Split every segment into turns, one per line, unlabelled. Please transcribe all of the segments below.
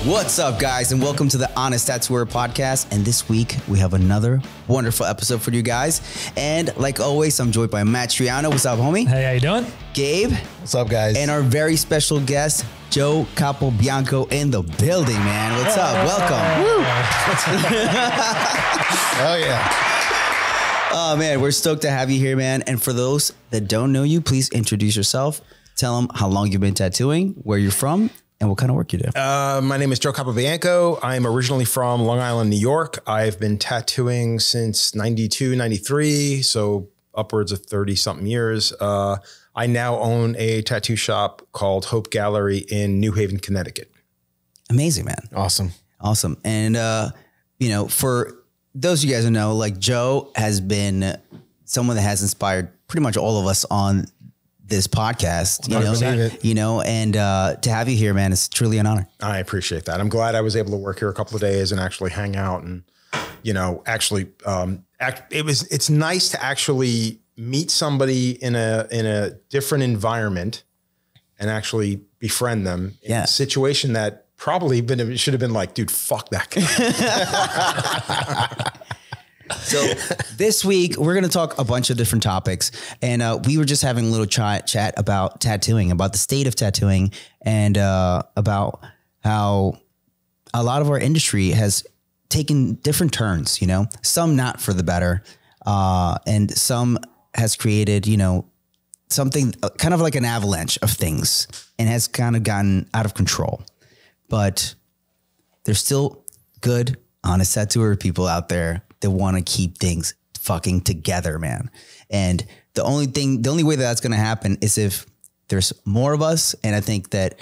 What's up, guys, and welcome to the Honest Tattooer podcast. And this week we have another wonderful episode for you guys. And like always, I'm joined by Matt Truiano. What's up, homie?
Hey, how you doing?
Gabe.
What's up, guys?
And our very special guest, Joe Capobianco, in the building, man. What's up? Welcome. Woo.
Oh yeah.
Oh man, we're stoked to have you here, man. And for those that don't know you, please introduce yourself. Tell them how long you've been tattooing, where you're from, and what kind of work you do.
My name is Joe Capobianco. I'm originally from Long Island, New York. I've been tattooing since 92, 93, so upwards of 30 something years. I now own a tattoo shop called Hope Gallery in New Haven, Connecticut.
Amazing, man.
Awesome.
Awesome. And, you know, for those of you guys who know, like, Joe has been someone that has inspired pretty much all of us on this podcast, and to have you here, man, it's truly an honor.
I appreciate that. I'm glad I was able to work here a couple of days and actually hang out and, it's nice to actually meet somebody in a different environment and actually befriend them in a situation that probably should have been like, dude, fuck that guy.
So this week we're going to talk a bunch of different topics, and we were just having a little chat about tattooing, about the state of tattooing, and about how a lot of our industry has taken different turns, some not for the better, and some has created, something kind of like an avalanche of things and has kind of gotten out of control. But there's still good, honest tattooer people out there that want to keep things fucking together, man. And the only way that's going to happen is if there's more of us. And I think that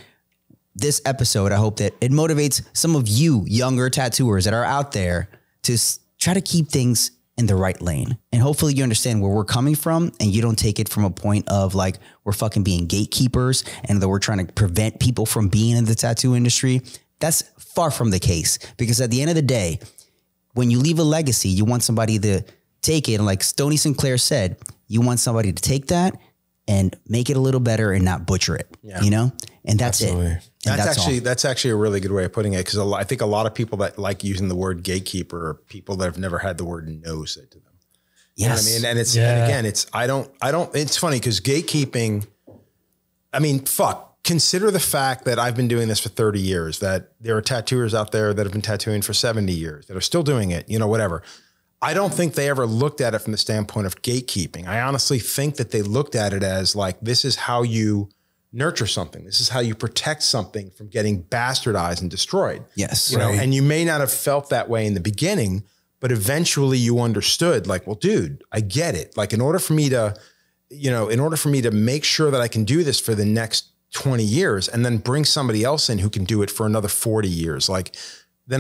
this episode, I hope that it motivates some of you younger tattooers that are out there to try to keep things in the right lane. And hopefully you understand where we're coming from and you don't take it from a point of like, we're fucking being gatekeepers and that we're trying to prevent people from being in the tattoo industry. That's far from the case, because at the end of the day, when you leave a legacy, you want somebody to take it. And like Stoney Sinclair said, you want somebody to take that and make it a little better and not butcher it, And that's
Absolutely.
it. And
that's actually a really good way of putting it. Cause I think a lot of people that like using the word gatekeeper are people that have never had the word no said to them.
Yes.
You know what I mean? And it's funny because gatekeeping, consider the fact that I've been doing this for 30 years, that there are tattooers out there that have been tattooing for 70 years, that are still doing it, whatever. I don't think they ever looked at it from the standpoint of gatekeeping. I honestly think that they looked at it as like, this is how you nurture something. This is how you protect something from getting bastardized and destroyed.
Yes.
And you may not have felt that way in the beginning, but eventually you understood like, well, dude, I get it. Like in order for me to make sure that I can do this for the next 20 years and then bring somebody else in who can do it for another 40 years. Like then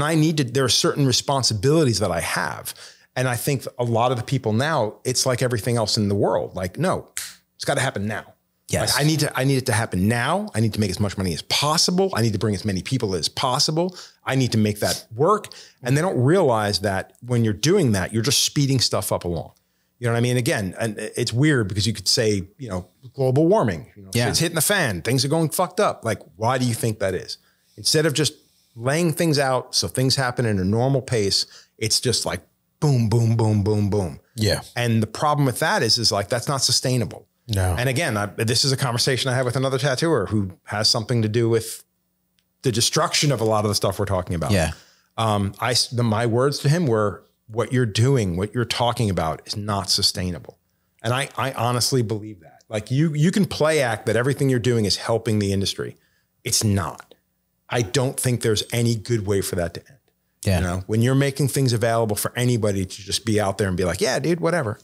there are certain responsibilities that I have. And I think a lot of the people now, it's like everything else in the world. Like, no, it's got to happen now.
Yes.
Like, I need it to happen now. I need to make as much money as possible. I need to bring as many people as possible. I need to make that work. And they don't realize that when you're doing that, you're just speeding stuff up along. You know what I mean? Again, and it's weird because you could say, global warming, it's hitting the fan, things are going fucked up. Like, why do you think that is? Instead of just laying things out so things happen in a normal pace, it's just like boom, boom, boom, boom, boom.
Yeah.
And the problem with that is like, that's not sustainable.
No.
And again, this is a conversation I had with another tattooer who has something to do with the destruction of a lot of the stuff we're talking about.
Yeah.
My words to him were, what you're doing, what you're talking about is not sustainable. And I honestly believe that. Like you can play act that everything you're doing is helping the industry. It's not. I don't think there's any good way for that to end.
Yeah.
When you're making things available for anybody to just be out there and be like, yeah, dude, whatever.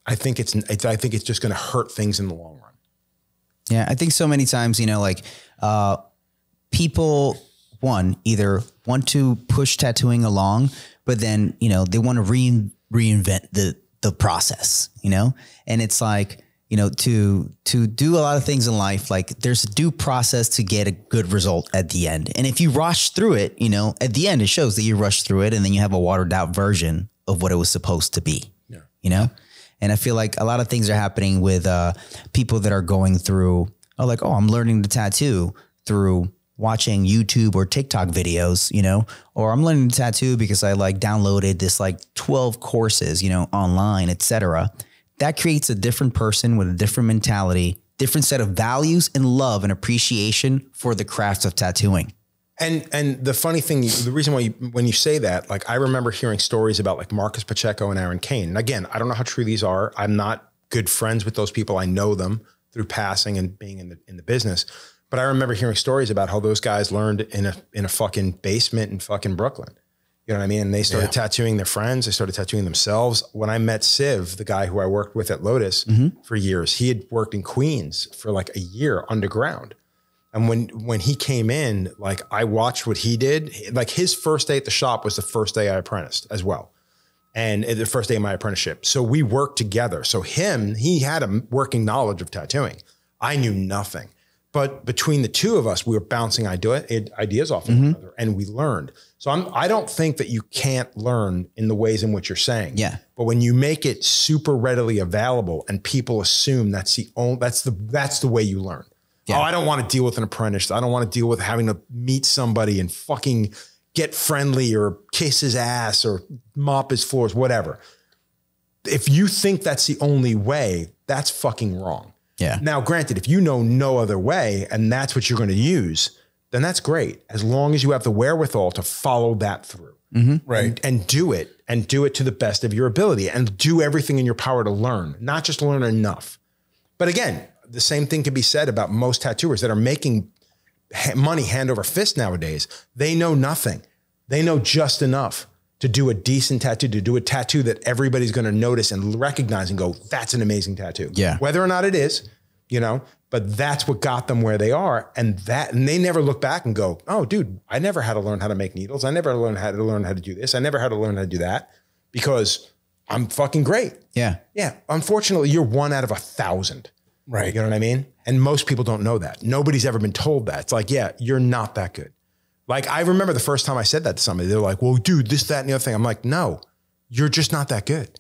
I think it's just going to hurt things in the long run.
Yeah. I think so many times, people either want to push tattooing along, but then, they want to reinvent the process, and it's like, to do a lot of things in life, like there's a due process to get a good result at the end. And if you rush through it, at the end, it shows that you rushed through it and then you have a watered out version of what it was supposed to be, And I feel like a lot of things are happening with people that are going through, I'm learning to tattoo through watching YouTube or TikTok videos, you know, or I'm learning to tattoo because I like downloaded this like 12 courses, you know, online, etc. That creates a different person with a different mentality, different set of values and love and appreciation for the craft of tattooing.
And the funny thing, the reason why when you say that, like I remember hearing stories about like Marcus Pacheco and Aaron Kane. And again, I don't know how true these are. I'm not good friends with those people. I know them through passing and being in the business. But I remember hearing stories about how those guys learned in a fucking basement in fucking Brooklyn. You know what I mean? And they started tattooing their friends. They started tattooing themselves. When I met Siv, the guy who I worked with at Lotus for years, he had worked in Queens for like a year underground. And when he came in, like I watched what he did, like his first day at the shop was the first day I apprenticed as well. And the first day of my apprenticeship. So we worked together. So he had a working knowledge of tattooing. I knew nothing. But between the two of us, we were bouncing ideas off of one another and we learned. So I don't think that you can't learn in the ways in which you're saying. Yeah. But when you make it super readily available and people assume that's the way you learn. Yeah. Oh, I don't want to deal with an apprentice. I don't want to deal with having to meet somebody and fucking get friendly or kiss his ass or mop his floors, whatever. If you think that's the only way, that's fucking wrong. Yeah. Now, granted, if you know no other way and that's what you're going to use, then that's great. As long as you have the wherewithal to follow that through. Right. And do it to the best of your ability and do everything in your power to learn, not just learn enough. But again, the same thing can be said about most tattooers that are making money hand over fist nowadays. They know nothing. They know just enough to do a decent tattoo, to do a tattoo that everybody's going to notice and recognize and go, that's an amazing tattoo. Yeah. Whether or not it is, you know, but that's what got them where they are. And they never look back and go, oh, dude, I never had to learn how to make needles. I never learned how to do this. I never had to learn how to do that because I'm fucking great. Yeah. Yeah. Unfortunately, you're 1 out of 1,000. Right. You know what I mean? And most people don't know that. Nobody's ever been told that. It's like, yeah, you're not that good. Like, I remember the first time I said that to somebody, they're like, well, dude, this, that, and the other thing. I'm like, no, you're just not that good.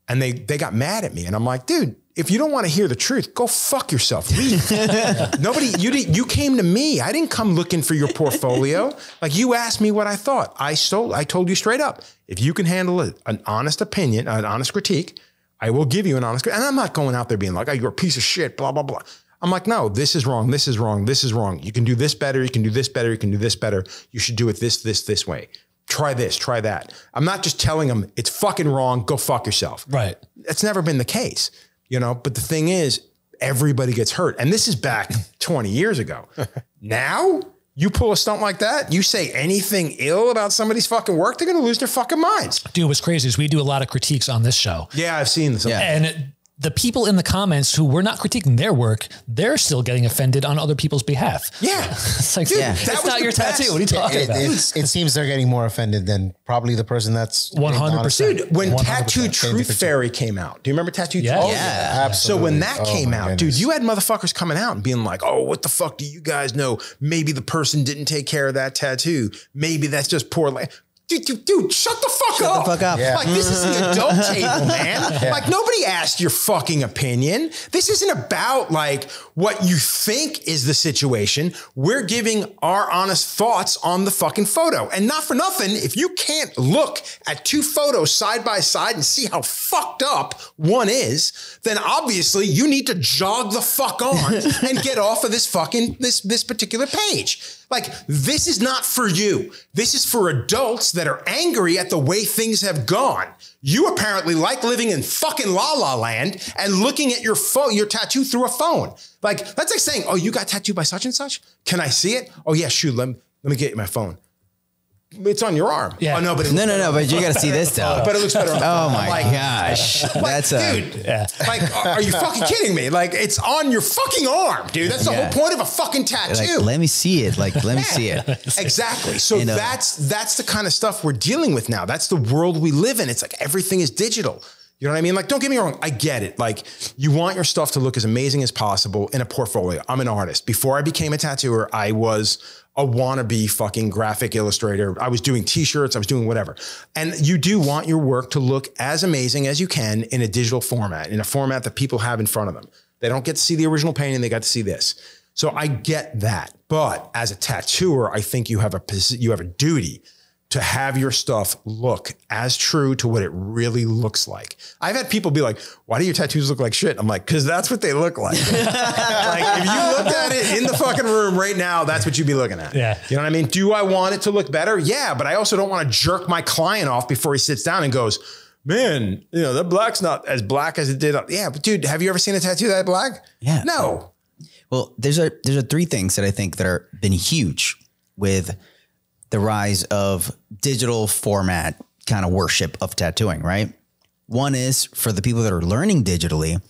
And they got mad at me. And I'm like, dude, if you don't want to hear the truth, go fuck yourself. Leave. You came to me. I didn't come looking for your portfolio. Like, you asked me what I thought. I told you straight up, if you can handle an honest opinion, an honest critique, I will give you an honest, and I'm not going out there being like, oh, you're a piece of shit, blah, blah, blah. I'm like, no, this is wrong. This is wrong. This is wrong. You can do this better. You can do this better. You can do this better. You should do it this way. Try this, try that. I'm not just telling them it's fucking wrong. Go fuck yourself. Right. That's never been the case, you know, but the thing is, everybody gets hurt. And this is back 20 years ago. Now you pull a stunt like that, you say anything ill about somebody's fucking work, they're going to lose their fucking minds.
Dude, what's crazy is we do a lot of critiques on this show.
Yeah, I've seen this. Yeah.
And the people in the comments who were not critiquing their work, they're still getting offended on other people's behalf. Yeah. It's like, dude, it's not your tattoo. What are you talking about?
It seems they're getting more offended than probably the person that's
100%.
Dude, when 100%. Tattoo Truth Fairy came out, do you remember Tattoo Truth? Yeah, absolutely. So when that came out, dude, you had motherfuckers coming out and being like, oh, what the fuck do you guys know? Maybe the person didn't take care of that tattoo. Maybe that's just poor Dude, shut the fuck up. Yeah. Like, this is the adult table, man. Yeah. Like, nobody asked your fucking opinion. This isn't about like what you think is the situation. We're giving our honest thoughts on the fucking photo. And not for nothing, if you can't look at two photos side by side and see how fucked up one is, then obviously you need to jog the fuck on and get off of this fucking, this particular page. Like, this is not for you. This is for adults that are angry at the way things have gone. You apparently like living in fucking La La Land and looking at your tattoo through a phone. Like, that's like saying, oh, you got tattooed by such and such? Can I see it? Oh yeah, shoot, let me get you my phone. It's on your arm. Yeah. Oh, no, but
but you got to see this though.
But it looks better on the phone.
Oh my gosh.
That's dude. Like, are you fucking kidding me? Like, it's on your fucking arm, dude. That's the whole point of a fucking tattoo.
Like, let me see it. Like, let me see it.
Exactly. So that's the kind of stuff we're dealing with now. That's the world we live in. It's like everything is digital. You know what I mean? Like, don't get me wrong. I get it. Like, you want your stuff to look as amazing as possible in a portfolio. I'm an artist. Before I became a tattooer, I was a wannabe fucking graphic illustrator. I was doing t-shirts. I was doing whatever. And you do want your work to look as amazing as you can in a digital format, in a format that people have in front of them. They don't get to see the original painting. They got to see this. So I get that. But as a tattooer, I think you have a duty to have your stuff look as true to what it really looks like. I've had people be like, why do your tattoos look like shit? I'm like, because that's what they look like. Like if you looked at it in the fucking room right now, that's what you'd be looking at.
Yeah.
You know what I mean? Do I want it to look better? Yeah, but I also don't want to jerk my client off before he sits down and goes, man, you know, that black's not as black as it did. Yeah, but dude, have you ever seen a tattoo that black?
Yeah.
No.
Well, there's a three things that I think that are been huge with the rise of digital format kind of worship of tattooing, right? One is for the people that are learning digitally,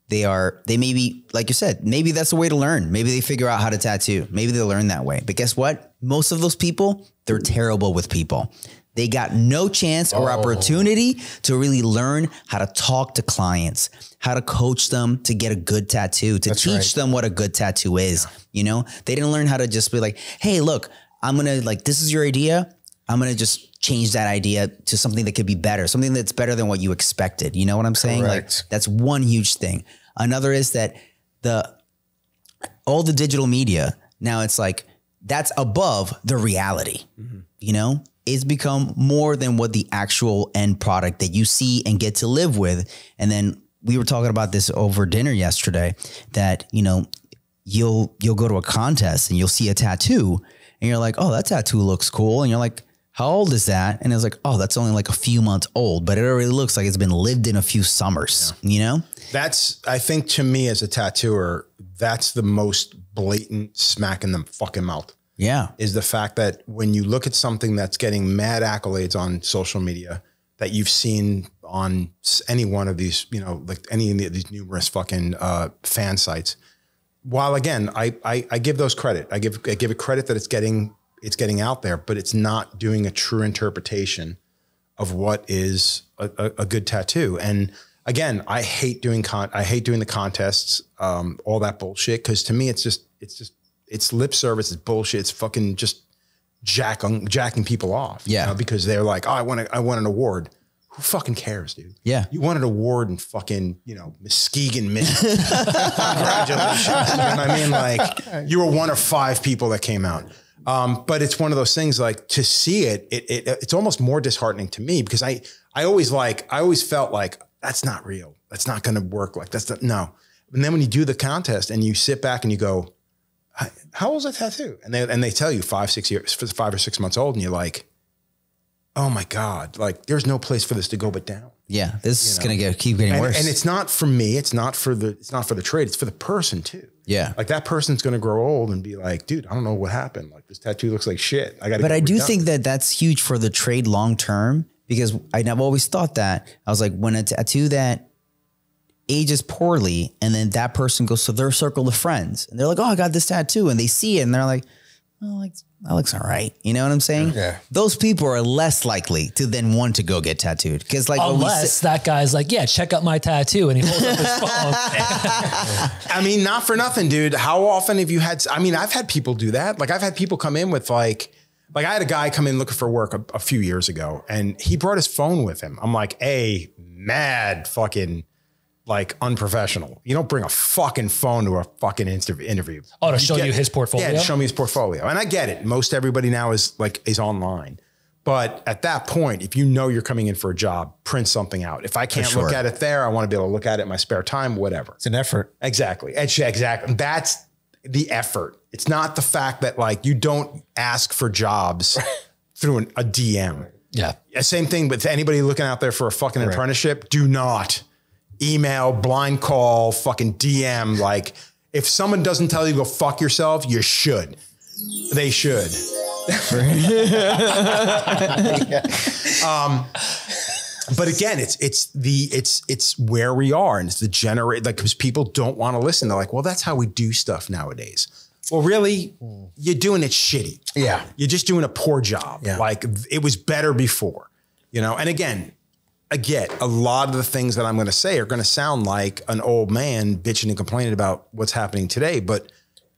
they may be, like you said, maybe that's the way to learn. Maybe they figure out how to tattoo. Maybe they learn that way. But guess what? Most of those people, they're terrible with people. They got no chance or opportunity to really learn how to talk to clients, how to coach them to get a good tattoo, to teach them what a good tattoo is. You know, they didn't learn how to just be like, hey, look, I'm going to like, this is your idea. I'm going to just change that idea to something that could be better, something that's better than what you expected. You know what I'm saying? Like that's one huge thing. Another is that all the digital media, now it's like, that's above the reality, you know? It's become more than what the actual end product that you see and get to live with. And then we were talking about this over dinner yesterday that, you know, you'll go to a contest and you'll see a tattoo and you're like, oh, that tattoo looks cool. And you're like, how old is that? And it's like, oh, that's only like a few months old, but it already looks like it's been lived in a few summers, you know?
That's, I think to me as a tattooer, that's the most blatant smack in the fucking mouth.
Yeah.
Is the fact that when you look at something that's getting mad accolades on social media that you've seen on any one of these, you know, like any of these numerous fucking fan sites, while again, I give those credit. I give it credit that it's getting out there, but it's not doing a true interpretation of what is a good tattoo. And again, I hate doing the contests, all that bullshit. Cause to me, it's lip service, it's bullshit. It's fucking just jacking people off.
Yeah.
You know, because they're like, oh, I want an award. Who fucking cares, dude? Yeah. You won an award in fucking, you know, Muskegon, Michigan. Congratulations. You know what I mean? Like you were one of 5 people that came out. But it's one of those things like to see it's almost more disheartening to me because I always felt like that's not real. That's not going to work. Like no. And then when you do the contest and you sit back and you go, how old is that tattoo? And they tell you 5 or 6 months old. And you're like, oh my God, like there's no place for this to go but down. Yeah. This is going to keep getting worse. And it's not for me. It's not for the trade. It's for the person too. Yeah. Like that person's going to grow old and be like, dude, I don't know what happened. Like this tattoo looks like shit. But I do think that that's huge for the trade long-term because I've always thought that I was like, when a tattoo that ages poorly and then that person goes to their circle of friends and they're like, oh, I got this tattoo. And they see it and they're like, oh, like that looks all right. You know what I'm saying? Yeah. Those people are less likely to then want to go get tattooed. Cause like,
unless that guy's like, yeah, check out my tattoo. And he holds up his phone.
I mean, not for nothing, dude. How often have you I've had people do that. Like I've had people come in with like I had a guy come in looking for work a few years ago and he brought his phone with him. I'm like, hey, mad fucking like unprofessional. You don't bring a fucking phone to a fucking interview.
Oh, to show you his portfolio?
Yeah, to show me his portfolio. And I get it. Most everybody now is online. But at that point, if you know you're coming in for a job, print something out. If I can't look at it there, I want to be able to look at it in my spare time, whatever.
It's an effort.
Exactly. Exactly. That's the effort. It's not the fact that like you don't ask for jobs through a DM.
Yeah.
Same thing with anybody looking out there for a fucking apprenticeship. Do not email, blind call, fucking DM. Like if someone doesn't tell you to go fuck yourself, you should. They should. But again, it's where we are and it's the generate, like, because people don't want to listen. They're like, well, that's how we do stuff nowadays. Well, really, you're doing it shitty. Yeah. You're just doing a poor job. Yeah. Like it was better before, you know? And again, I get a lot of the things that I'm going to say are going to sound like an old man bitching and complaining about what's happening today, but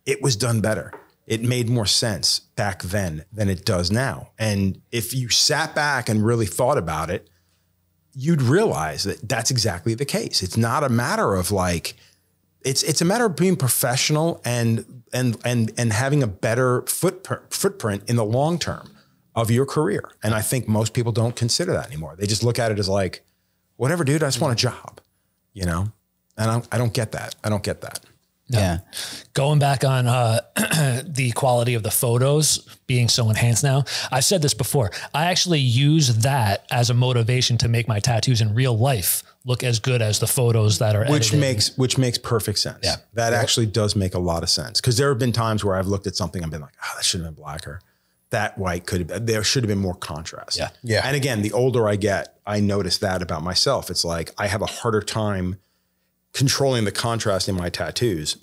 it was done better. It made more sense back then than it does now. And if you sat back and really thought about it, you'd realize that that's exactly the case. It's not a matter of like, it's a matter of being professional and having a better footprint in the long term of your career. And I think most people don't consider that anymore. They just look at it as like, whatever, dude, I just want a job, you know? And I don't get that. I don't get that.
No.
Yeah.
Going back on the quality of the photos being so enhanced now, I've said this before. I actually use that as a motivation to make my tattoos in real life look as good as the photos that are edited.
Which makes perfect sense. Yeah. That actually does make a lot of sense. Because there have been times where I've looked at something and been like, oh, that should have been blacker. That white there should have been more contrast.
Yeah.
Yeah. And again, the older I get, I notice that about myself. It's like I have a harder time controlling the contrast in my tattoos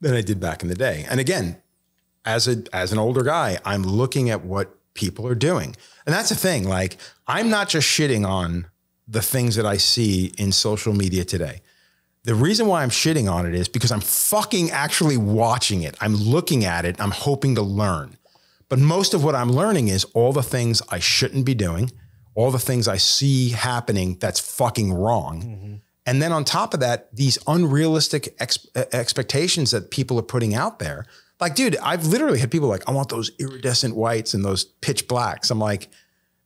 than I did back in the day. And again, as an older guy, I'm looking at what people are doing. And that's the thing. Like, I'm not just shitting on the things that I see in social media today. The reason why I'm shitting on it is because I'm fucking actually watching it. I'm looking at it. I'm hoping to learn. But most of what I'm learning is all the things I shouldn't be doing, all the things I see happening that's fucking wrong. Mm-hmm. And then on top of that, these unrealistic expectations that people are putting out there. Like, dude, I've literally had people like, I want those iridescent whites and those pitch blacks. I'm like,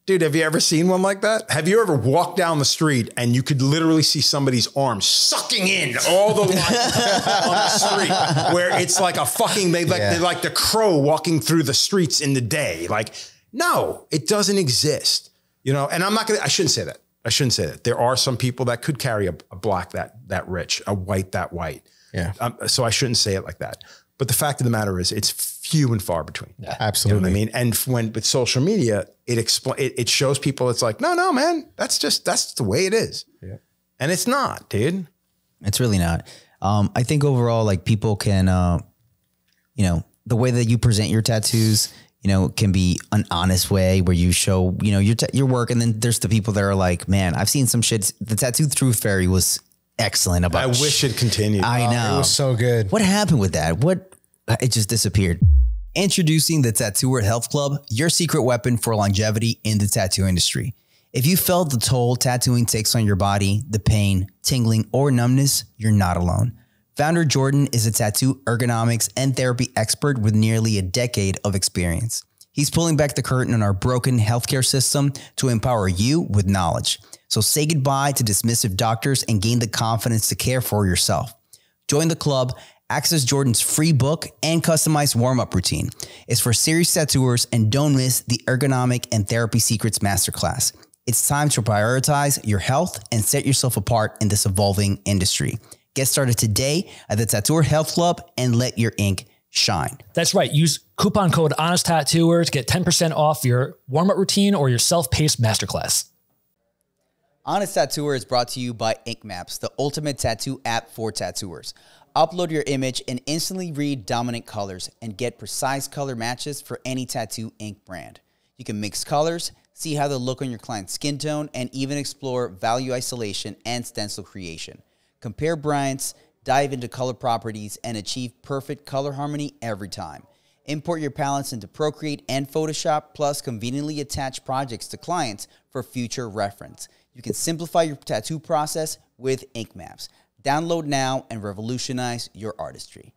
dude, have you ever seen one like that? Have you ever walked down the street and you could literally see somebody's arms sucking in all the light on the street, where it's like a fucking, they're like the crow walking through the streets in the day. Like, no, it doesn't exist, you know? And I shouldn't say that. I shouldn't say that. There are some people that could carry a black that rich, a white that white.
Yeah.
So I shouldn't say it like that. But the fact of the matter is, it's few and far between.
Yeah, absolutely.
You know what I mean? And with social media, it shows people, it's like, no, man, that's the way it is. Yeah. And it's not, dude.
It's really not. I think overall, like, people can, you know, the way that you present your tattoos, you know, can be an honest way where you show, you know, your work. And then there's the people that are like, man, I've seen some shit. The Tattoo Truth Fairy was excellent.
I wish it continued.
I know.
It was so good.
What happened with that? It just disappeared. Introducing the Tattooer Health Club, your secret weapon for longevity in the tattoo industry. If you felt the toll tattooing takes on your body, the pain, tingling, or numbness, you're not alone. Founder Jordan is a tattoo ergonomics and therapy expert with nearly a decade of experience. He's pulling back the curtain on our broken healthcare system to empower you with knowledge. So say goodbye to dismissive doctors and gain the confidence to care for yourself. Join the club, access Jordan's free book and customized warm-up routine. It's for serious tattooers, and don't miss the Ergonomic and Therapy Secrets Masterclass. It's time to prioritize your health and set yourself apart in this evolving industry. Get started today at the Tattooer Health Club and let your ink shine.
That's right. Use coupon code HONESTTattooer to get 10% off your warm-up routine or your self-paced masterclass.
Honest Tattooer is brought to you by Ink Maps, the ultimate tattoo app for tattooers. Upload your image and instantly read dominant colors and get precise color matches for any tattoo ink brand. You can mix colors, see how they look on your client's skin tone, and even explore value isolation and stencil creation. Compare brands, dive into color properties, and achieve perfect color harmony every time. Import your palettes into Procreate and Photoshop, plus conveniently attach projects to clients for future reference. You can simplify your tattoo process with Ink Maps. Download now and revolutionize your artistry.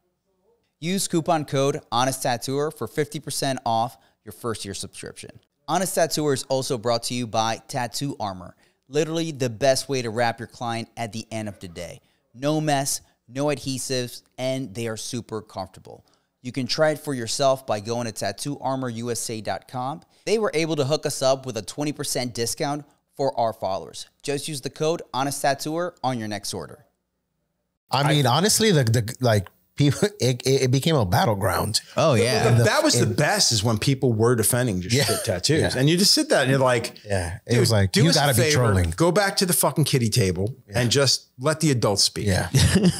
Use coupon code HONESTTattooer for 50% off your first year subscription. Honest Tattooer is also brought to you by Tattoo Armor. Literally the best way to wrap your client at the end of the day. No mess, no adhesives, and they are super comfortable. You can try it for yourself by going to tattooarmorusa.com. They were able to hook us up with a 20% discount for our followers. Just use the code HONESTTattooer on your next order.
I mean, honestly, people, it became a battleground.
Oh yeah,
that was the best. Is when people were defending just shit tattoos, and you just sit there and you're like,
it was like, you got to be trolling.
Go back to the fucking kiddie table and just let the adults speak.
Yeah,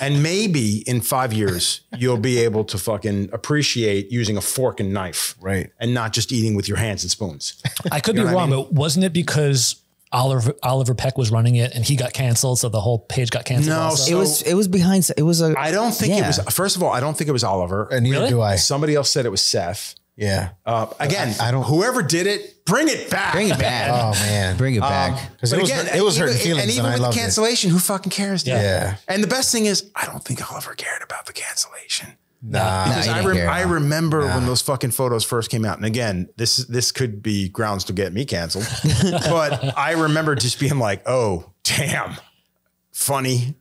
and maybe in 5 years you'll be able to fucking appreciate using a fork and knife,
right,
and not just eating with your hands and spoons.
I could be wrong, but wasn't it because Oliver Peck was running it and he got canceled, so the whole page got canceled?
No,
also?
It was behind. It was a.
I don't think it was. First of all, I don't think it was Oliver.
And neither do I.
Somebody else said it was Seth.
Yeah.
Again,
I don't.
whoever did it, bring it back.
Bring it back.
Oh man.
Bring it back.
Because it was hurting feelings,
and even
I
with
loved
the cancellation, who fucking cares? Dude?
Yeah.
And the best thing is, I don't think I'll ever cared about the cancellation.
Nah.
Because
you didn't care.
I remember when those fucking photos first came out. And again, this could be grounds to get me canceled. But I remember just being like, oh, damn, funny.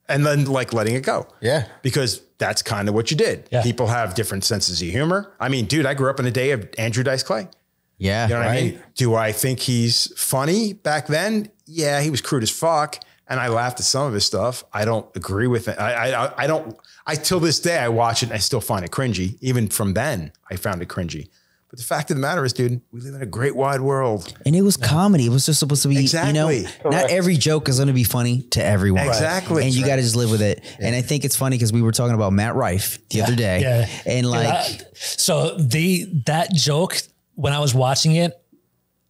And then like letting it go.
Yeah.
Because that's kind of what you did.
Yeah.
People have different senses of humor. I mean, dude, I grew up in a day of Andrew Dice Clay.
Yeah.
You know what I mean? Do I think he's funny back then? Yeah, he was crude as fuck. And I laughed at some of his stuff. I don't agree with it. I don't, till this day, I watch it and I still find it cringy. Even from then, I found it cringy. But the fact of the matter is, dude, we live in a great wide world.
And it was comedy. It was just supposed to be,
Exactly.
you know, not every joke is going to be funny to everyone.
Exactly.
And you got to just live with it. And I think it's funny because we were talking about Matt Rife the other day.
Yeah.
And like,
so that joke, when I was watching it,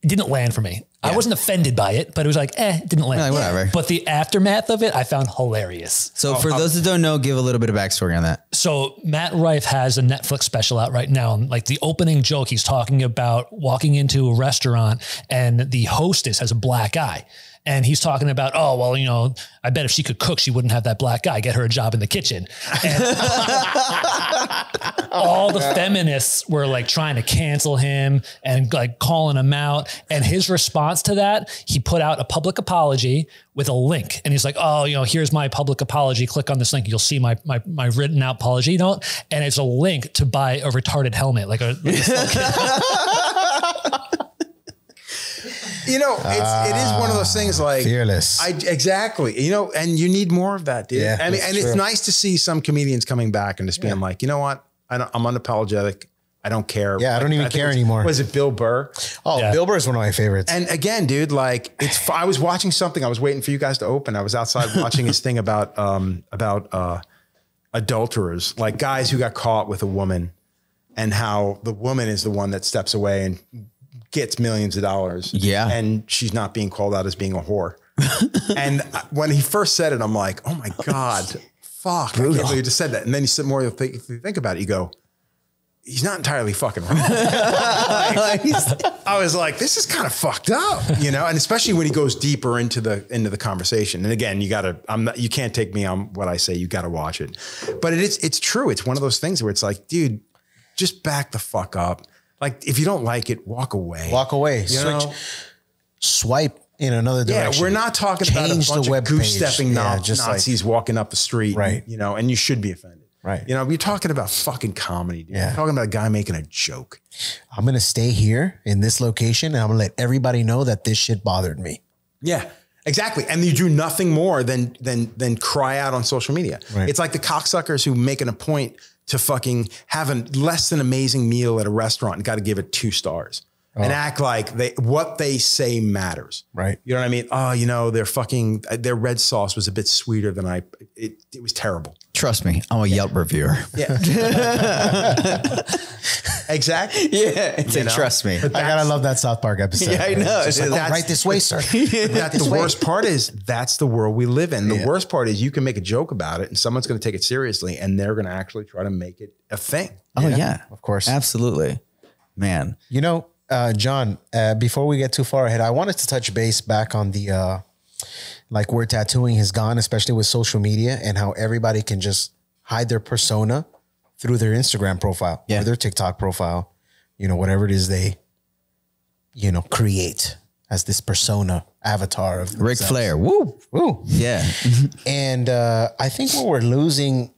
didn't land for me. I wasn't offended by it, but it was like, it didn't land.
Like, whatever.
But the aftermath of it, I found hilarious.
so for those that don't know, give a little bit of backstory on that.
So Matt Rife has a Netflix special out right now. And like the opening joke, he's talking about walking into a restaurant and the hostess has a black eye. And he's talking about, oh, well, you know, I bet if she could cook, she wouldn't have that black eye, get her a job in the kitchen. And all the feminists were like trying to cancel him and like calling him out. And his response to that, he put out a public apology with a link. And he's like, oh, you know, here's my public apology. Click on this link. You'll see my written out apology. You know, and it's a link to buy a retarded helmet, like a
You know, it is one of those things like
fearless.
Exactly. You know, and you need more of that, dude.
Yeah,
I mean, and
true.
it's nice to see some comedians coming back and just being like, you know what? I'm unapologetic. I don't care.
Yeah, I don't even care anymore.
Was it Bill Burr?
Oh,
Yeah.
Bill Burr is one of my favorites.
And again, dude, like I was watching something. I was waiting for you guys to open. I was outside watching his thing about adulterers, like guys who got caught with a woman, and how the woman is the one that steps away and gets millions of dollars.
Yeah.
And she's not being called out as being a whore. And when he first said it, I'm like, oh my God, fuck. I can't believe you just said that. And then you sit more, if you think about it, you go, he's not entirely fucking wrong. I was like, this is kind of fucked up, you know? And especially when he goes deeper into the conversation. And again, you can't take me on what I say. You got to watch it. But it's true. It's one of those things where it's like, dude, just back the fuck up. Like, if you don't like it, walk away.
Walk away.
You know?
Swipe in another direction.
Yeah, we're not talking about a
Change
bunch
the
of
web
goose-stepping
page. Just
Nazis walking up the street.
Right.
You know, and you should be offended.
Right.
You know, we're talking about fucking comedy. Dude.
Yeah.
We're talking about a guy making a joke.
I'm going to stay here in this location and I'm going to let everybody know that this shit bothered me.
Yeah, exactly. And you do nothing more than cry out on social media.
Right.
It's like the cocksuckers who making a point to fucking have a less than amazing meal at a restaurant and got to give it 2 stars and act like what they say matters.
Right.
You know what I mean? Oh, you know, their red sauce was a bit sweeter than it was terrible.
Trust me, I'm a Yelp reviewer.
Yeah. Exactly.
Yeah. It's like, trust me.
I gotta love that South Park episode.
Yeah, I know.
It's just like,
That's-
right this way, sir.
The worst part is that's the world we live in. The worst part is you can make a joke about it and someone's going to take it seriously and they're going to actually try to make it a thing.
Oh yeah,
of course.
Absolutely, man.
You know, John, before we get too far ahead, I wanted to touch base back on the, like where tattooing has gone, especially with social media and how everybody can just hide their persona through their Instagram profile or their TikTok profile, you know, whatever it is they, you know, create as this persona avatar of
Ric
themselves.
Flair. Woo.
Woo.
Yeah.
And I think what we're losing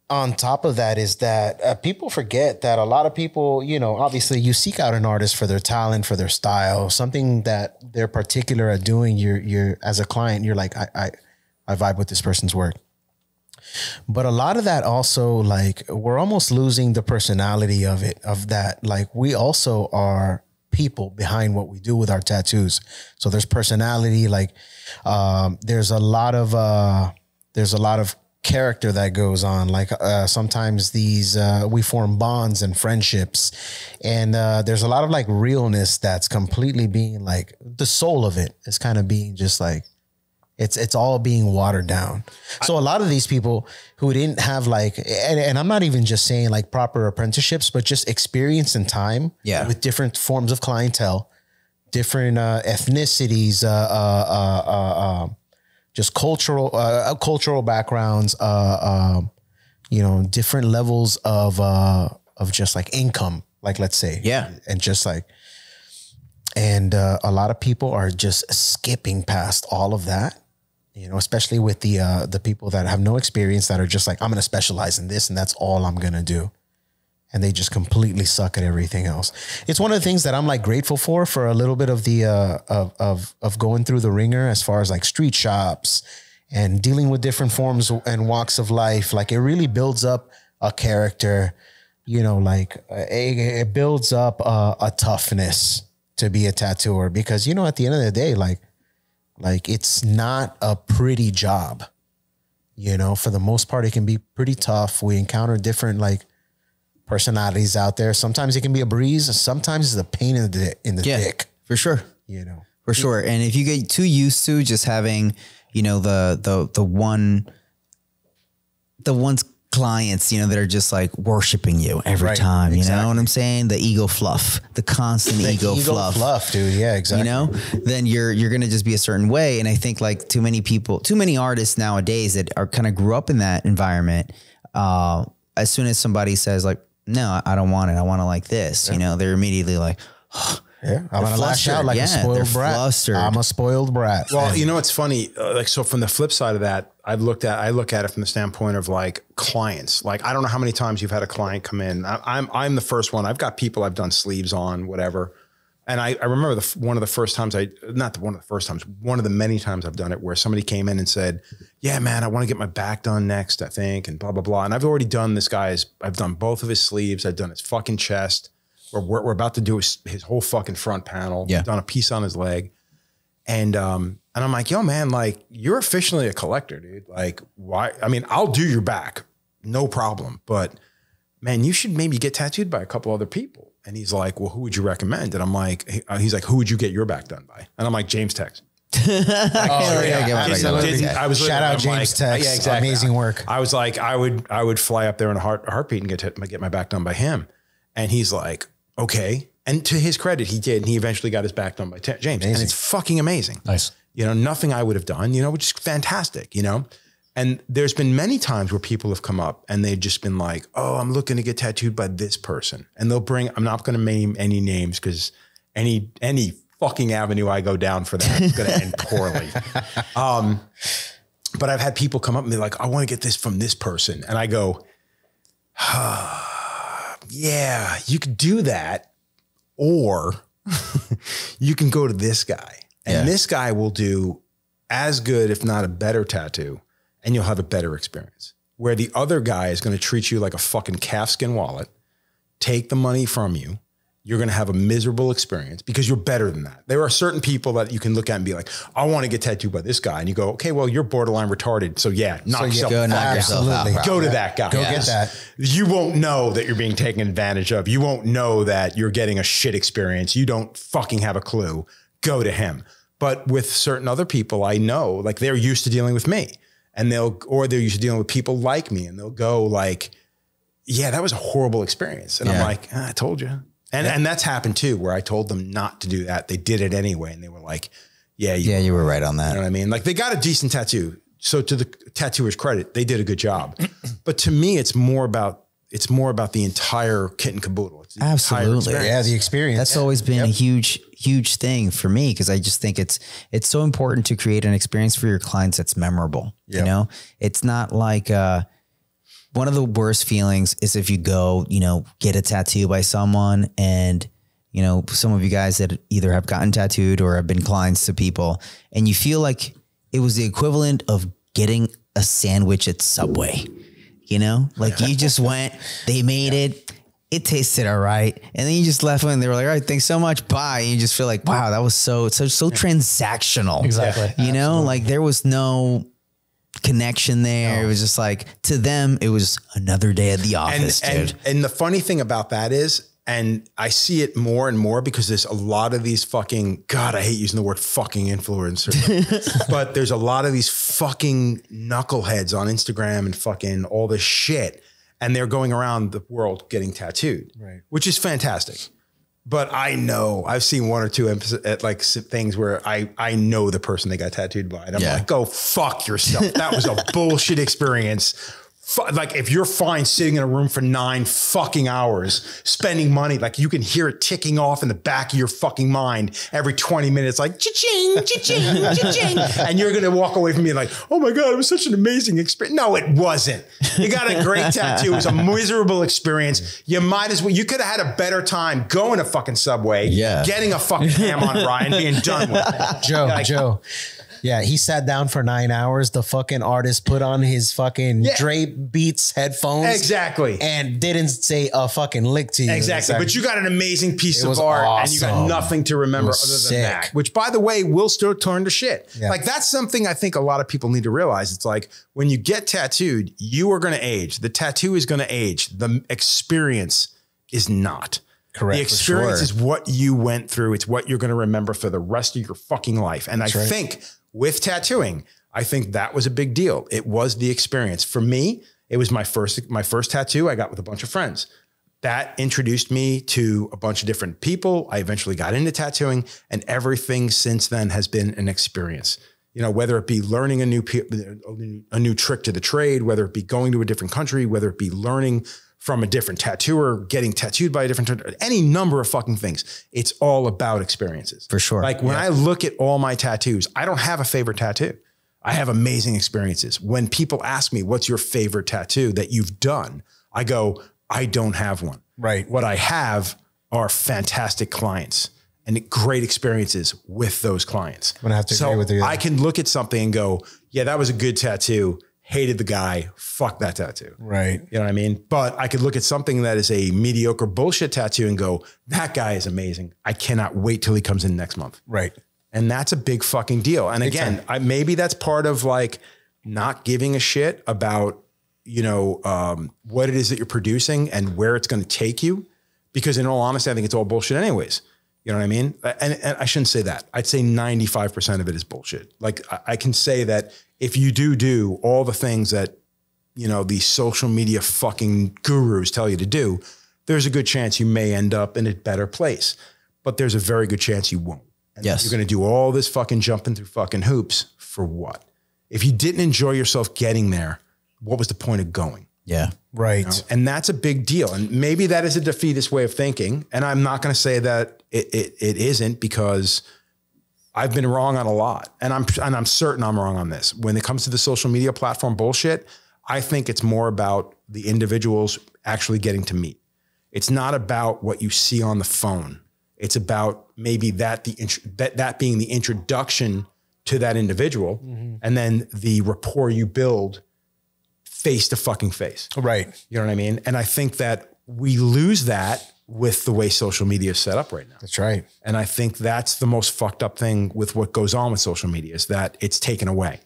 on top of that is that people forget that a lot of people, you know, obviously you seek out an artist for their talent, for their style, something that they're particular at doing. You're as a client, you're like, I vibe with this person's work. But a lot of that also, like, we're almost losing the personality of it, of that. Like, we also are people behind what we do with our tattoos. So there's personality, like, there's a lot of character that goes on. Like, sometimes we form bonds and friendships, and there's a lot of like realness that's completely being like the soul of it is kind of being just like, It's all being watered down. So a lot of these people who didn't have like, and I'm not even just saying like proper apprenticeships, but just experience and time with different forms of clientele, different ethnicities, just cultural backgrounds, different levels of just like income, like let's say, and just like, and a lot of people are just skipping past all of that, especially with the people that have no experience, that are just like, I'm going to specialize in this and that's all I'm going to do. And they just completely suck at everything else. It's one of the things that I'm like grateful for a little bit of the, of going through the ringer as far as like street shops and dealing with different forms and walks of life. Like it really builds up a character, it builds up a toughness to be a tattooer, because, at the end of the day, like it's not a pretty job, for the most part, it can be pretty tough. We encounter different like personalities out there. Sometimes it can be a breeze. Sometimes it's a pain in the dick.
For sure. For sure. And if you get too used to just having, the one's clients, that are just like worshiping you every time, you know what I'm saying? The ego fluff, the constant ego fluff,
dude. Yeah, exactly.
Then you're going to just be a certain way. And I think like too many artists nowadays that are kind of grew up in that environment. As soon as somebody says like, no, I don't want it, I want it like this, they're immediately like,
I'm gonna lash out like a spoiled brat.
Flustered.
I'm a spoiled brat.
Well, it's funny. So from the flip side of that, I look at it from the standpoint of like clients. Like, I don't know how many times you've had a client come in. I'm the first one. I've got people I've done sleeves on, whatever. And I remember one of the many times I've done it, where somebody came in and said, yeah, man, I want to get my back done next, I think, and blah, blah, blah. And I've already done I've done both of his sleeves. I've done his fucking chest. We're about to do his whole fucking front panel. Yeah. We've done a piece on his leg. And I'm like, yo, man, like, you're officially a collector, dude. Like, why? I mean, I'll do your back, no problem. But man, you should maybe get tattooed by a couple other people. And he's like, well, who would you recommend? And I'm like, he's like, who would you get your back done by? And I'm like, James Tex.
I was shout out James Tex. Yeah, exactly. Amazing work.
I was like, I would fly up there in a heartbeat and get my back done by him. And he's like, okay. And to his credit, he did. And he eventually got his back done by James. Amazing. And it's fucking amazing.
Nice.
Nothing I would have done, which is fantastic, And there's been many times where people have come up and they've just been like, oh, I'm looking to get tattooed by this person. And I'm not going to name any names, because any fucking avenue I go down for that is going to end poorly. But I've had people come up and be like, I want to get this from this person. And I go, yeah, you could do that. Or you can go to this guy. And this guy will do as good, if not a better tattoo. And you'll have a better experience. Where the other guy is going to treat you like a fucking calfskin wallet, take the money from you. You're going to have a miserable experience because you're better than that. There are certain people that you can look at and be like, I want to get tattooed by this guy. And you go, okay, well, you're borderline retarded. So yeah, knock yourself out. Go to that guy.
Go get that.
You won't know that you're being taken advantage of. You won't know that you're getting a shit experience. You don't fucking have a clue. Go to him. But with certain other people, I know, like, they're used to dealing with me. And they're used to dealing with people like me, and they'll go like, yeah, that was a horrible experience. And I'm like, I told you. And that's happened too, where I told them not to do that. They did it anyway. And they were like, yeah, you were right on that. You know what I mean? Like, they got a decent tattoo. So to the tattooer's credit, they did a good job. But to me, it's more about the entire kit and caboodle. It's the
Absolutely.
The experience.
That's always been a huge thing for me, because I just think it's so important to create an experience for your clients that's memorable. Yep. It's not like one of the worst feelings is if you go, get a tattoo by someone, and some of you guys that either have gotten tattooed or have been clients to people, and you feel like it was the equivalent of getting a sandwich at Subway. Like, you just went, they made it. It tasted all right. And then you just left and they were like, all right, thanks so much. Bye. And you just feel like, wow, that was so transactional.
Exactly.
Like, there was no connection there. No. It was just like, to them, it was another day at the office, dude.
And the funny thing about that is, And I see it more and more because there's a lot of these fucking, God, I hate using the word fucking influencer, but there's a lot of these fucking knuckleheads on Instagram and fucking all this shit. And they're going around the world getting tattooed, which is fantastic. But I know I've seen one or two like things where I know the person they got tattooed by. And I'm like, go fuck yourself. That was a bullshit experience. Like if you're fine sitting in a room for 9 fucking hours, spending money, like you can hear it ticking off in the back of your fucking mind every 20 minutes, like cha-ching, cha-ching, cha-ching. And you're going to walk away from me like, oh my God, it was such an amazing experience. No, it wasn't. You got a great tattoo. It was a miserable experience. You might as well, you could have had a better time going to fucking Subway, getting a fucking ham on rye and being done with it.
Joe. Yeah, he sat down for 9 hours. The fucking artist put on his fucking Dre Beats headphones.
Exactly.
And didn't say a fucking lick to you.
Exactly. But you got an amazing piece of art and you got nothing to remember other than that. Which, by the way, will still turn to shit. Yeah. Like that's something I think a lot of people need to realize. It's like when you get tattooed, you are going to age. The tattoo is going to age. The experience is not. Correct. The experience is what you went through. It's what you're going to remember for the rest of your fucking life. And I think with tattooing, I think that was a big deal. It was the experience. For me, it was my first tattoo I got with a bunch of friends. That introduced me to a bunch of different people. I eventually got into tattooing, and everything since then has been an experience. You know, whether it be learning a new trick to the trade, whether it be going to a different country, whether it be learning from a different tattooer, getting tattooed by a different, any number of fucking things. It's all about experiences.
For sure.
Like when I look at all my tattoos, I don't have a favorite tattoo. I have amazing experiences. When people ask me, what's your favorite tattoo that you've done? I go, I don't have one.
Right.
What I have are fantastic clients and great experiences with those clients.
I'm gonna have to agree with you.
I can look at something and go, yeah, that was a good tattoo. Hated the guy, fuck that tattoo.
Right.
You know what I mean? But I could look at something that is a mediocre bullshit tattoo and go, that guy is amazing. I cannot wait till he comes in next month.
Right.
And that's a big fucking deal. And again, maybe that's part of like not giving a shit about, you know, what it is that you're producing and where it's going to take you. Because in all honesty, I think it's all bullshit anyways. You know what I mean? And I shouldn't say that. I'd say 95% of it is bullshit. Like I can say that if you do all the things that, you know, these social media fucking gurus tell you to do, there's a good chance you may end up in a better place, but there's a very good chance you won't. And you're going to do all this fucking jumping through fucking hoops for what? If you didn't enjoy yourself getting there, what was the point of going?
Yeah.
Right.
You know? And that's a big deal. And maybe that is a defeatist way of thinking. And I'm not going to say that it isn't, because I've been wrong on a lot. And I'm certain I'm wrong on this. When it comes to the social media platform bullshit, I think it's more about the individuals actually getting to meet. It's not about what you see on the phone. It's about maybe that being the introduction to that individual, and then the rapport you build face to fucking face.
Right.
You know what I mean? And I think that we lose that with the way social media is set up right now.
That's right.
And I think that's the most fucked up thing with what goes on with social media, is that it's taken away.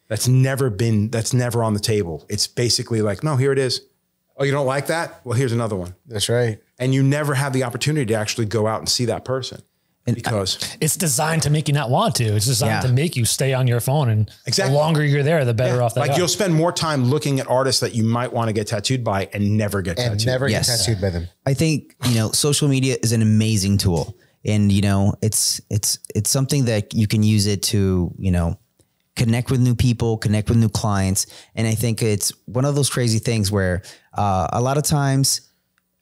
That's never on the table. It's basically like, no, here it is. Oh, you don't like that? Well, here's another one.
That's right.
And you never have the opportunity to actually go out and see that person.
And
because
it's designed to make you not want to. It's designed to make you stay on your phone. And the longer you're there, the better off that.
Like you'll spend more time looking at artists that you might want to get tattooed by and never get tattooed.
Never get tattooed by them.
I think, you know, social media is an amazing tool, and, you know, it's something that you can use it to, you know, connect with new people, connect with new clients. And I think it's one of those crazy things where a lot of times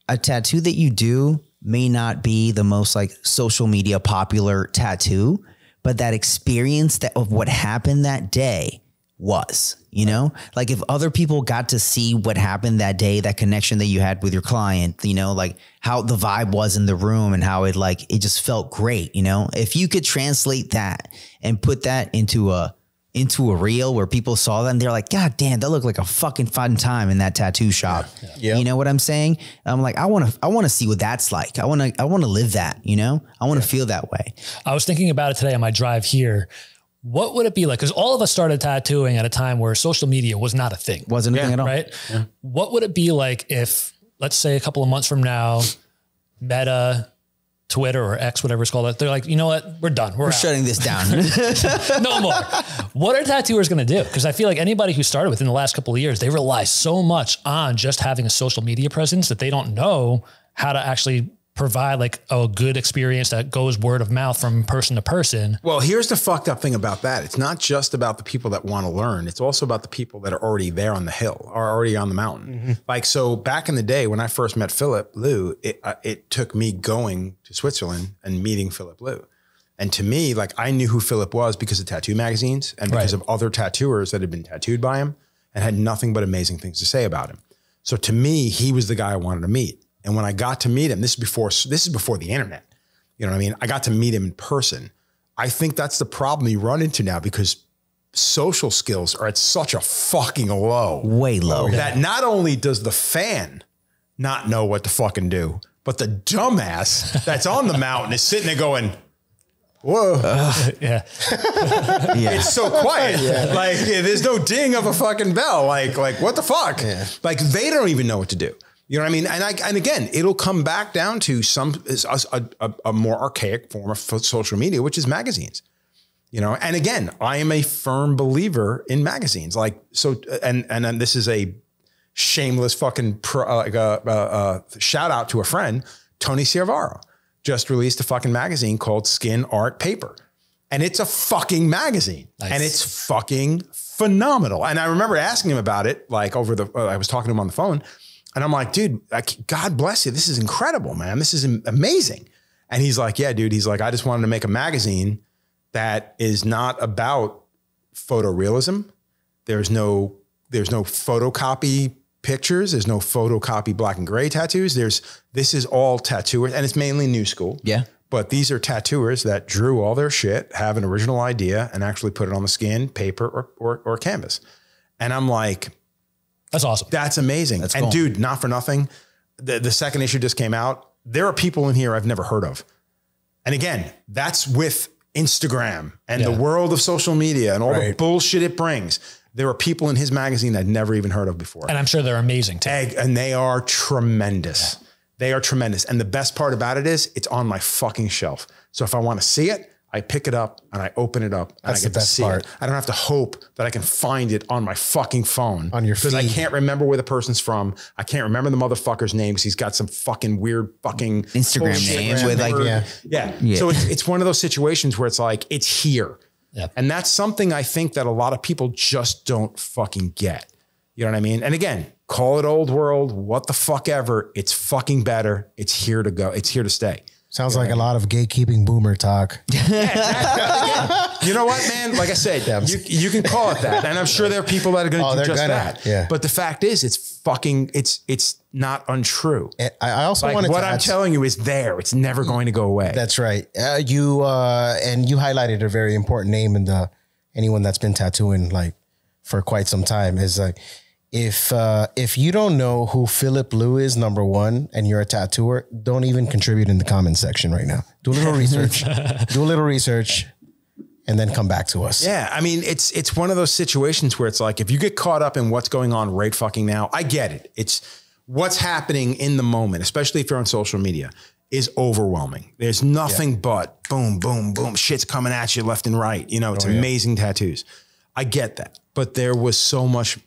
a tattoo that you do may not be the most like social media popular tattoo, but that experience of what happened that day was, you know, like if other people got to see what happened that day, that connection that you had with your client, you know, like how the vibe was in the room and how it just felt great. You know, if you could translate that and put that into a reel where people saw that and they're like, God damn, that looked like a fucking fun time in that tattoo shop. Yeah. You know what I'm saying? I'm like, I want to see what that's like. I want to live that, you know, I want to feel that way.
I was thinking about it today on my drive here. What would it be like? Because all of us started tattooing at a time where social media was not a thing.
Wasn't a thing at all.
Right? Yeah. What would it be like if, let's say, a couple of months from now, Meta, Twitter or X, whatever it's called. They're like, you know what? We're done. We're out.
shutting this down.
No more. What are tattooers going to do? Because I feel like anybody who started within the last couple of years, they rely so much on just having a social media presence that they don't know how to actually provide like a good experience that goes word of mouth from person to person.
Well, here's the fucked up thing about that. It's not just about the people that want to learn. It's also about the people that are already there on the hill or already on the mountain. Mm-hmm. Like, so back in the day when I first met Philip Liu, it took me going to Switzerland and meeting Philip Liu. And to me, like, I knew who Philip was because of tattoo magazines and because of other tattooers that had been tattooed by him and had nothing but amazing things to say about him. So to me, he was the guy I wanted to meet. And when I got to meet him, this is before the internet. You know what I mean? I got to meet him in person. I think that's the problem you run into now because social skills are at such a fucking low.
Way low.
That not only does the fan not know what to fucking do, but the dumbass that's on the mountain is sitting there going, whoa.
Yeah.
It's so quiet. Like, there's no ding of a fucking bell. Like what the fuck? Yeah. Like, they don't even know what to do. You know what I mean? And again, it'll come back down to a more archaic form of social media, which is magazines. You know, and again, I am a firm believer in magazines. Like, so, and this is a shameless fucking shout out to a friend, Tony Ciavaro, just released a fucking magazine called Skin Art Paper. And it's a fucking magazine. Nice. And it's fucking phenomenal. And I remember asking him about it, like over I was talking to him on the phone. And I'm like, dude, God bless you. This is incredible, man. This is amazing. And he's like, yeah, dude. He's like, I just wanted to make a magazine that is not about photorealism. There's no photocopy pictures. There's no photocopy black and gray tattoos. This is all tattooers, and it's mainly new school. Yeah. But these are tattooers that drew all their shit, have an original idea, and actually put it on the skin, paper, or canvas. And I'm like,
that's awesome.
That's amazing. That's cool. And dude, not for nothing, the second issue just came out. There are people in here I've never heard of. And again, that's with Instagram and the world of social media and all the bullshit it brings. There are people in his magazine I'd never even heard of before.
And I'm sure they're amazing too.
And they are tremendous. Yeah. They are tremendous. And the best part about it is it's on my fucking shelf. So if I want to see it, I pick it up and I open it up and I get to see it. I don't have to hope that I can find it on my fucking phone. On your feed. Because I can't remember where the person's from. I can't remember the motherfucker's name because he's got some fucking weird fucking
Instagram name with like,
yeah. So it's one of those situations where it's like, it's here. Yeah. And that's something I think that a lot of people just don't fucking get. You know what I mean? And again, call it old world, what the fuck ever. It's fucking better. It's here to go. It's here to stay.
Sounds like a lot of gatekeeping boomer talk.
Yeah, you know what, man? Like I said, you can call it that. And I'm sure there are people that are going to do just that. Yeah. But the fact is, it's not untrue.
I also wanted
what I'm telling you is there. It's never going to go away.
That's right. And you highlighted a very important name in anyone that's been tattooing like for quite some time is like, if you don't know who Philip Liu is, number one, and you're a tattooer, don't even contribute in the comment section right now. Do a little research, and then come back to us.
Yeah. I mean, it's one of those situations where it's like, if you get caught up in what's going on right fucking now, I get it. It's what's happening in the moment, especially if you're on social media, is overwhelming. There's nothing but boom, boom, boom. Shit's coming at you left and right. You know, it's amazing tattoos. I get that. But there was so much,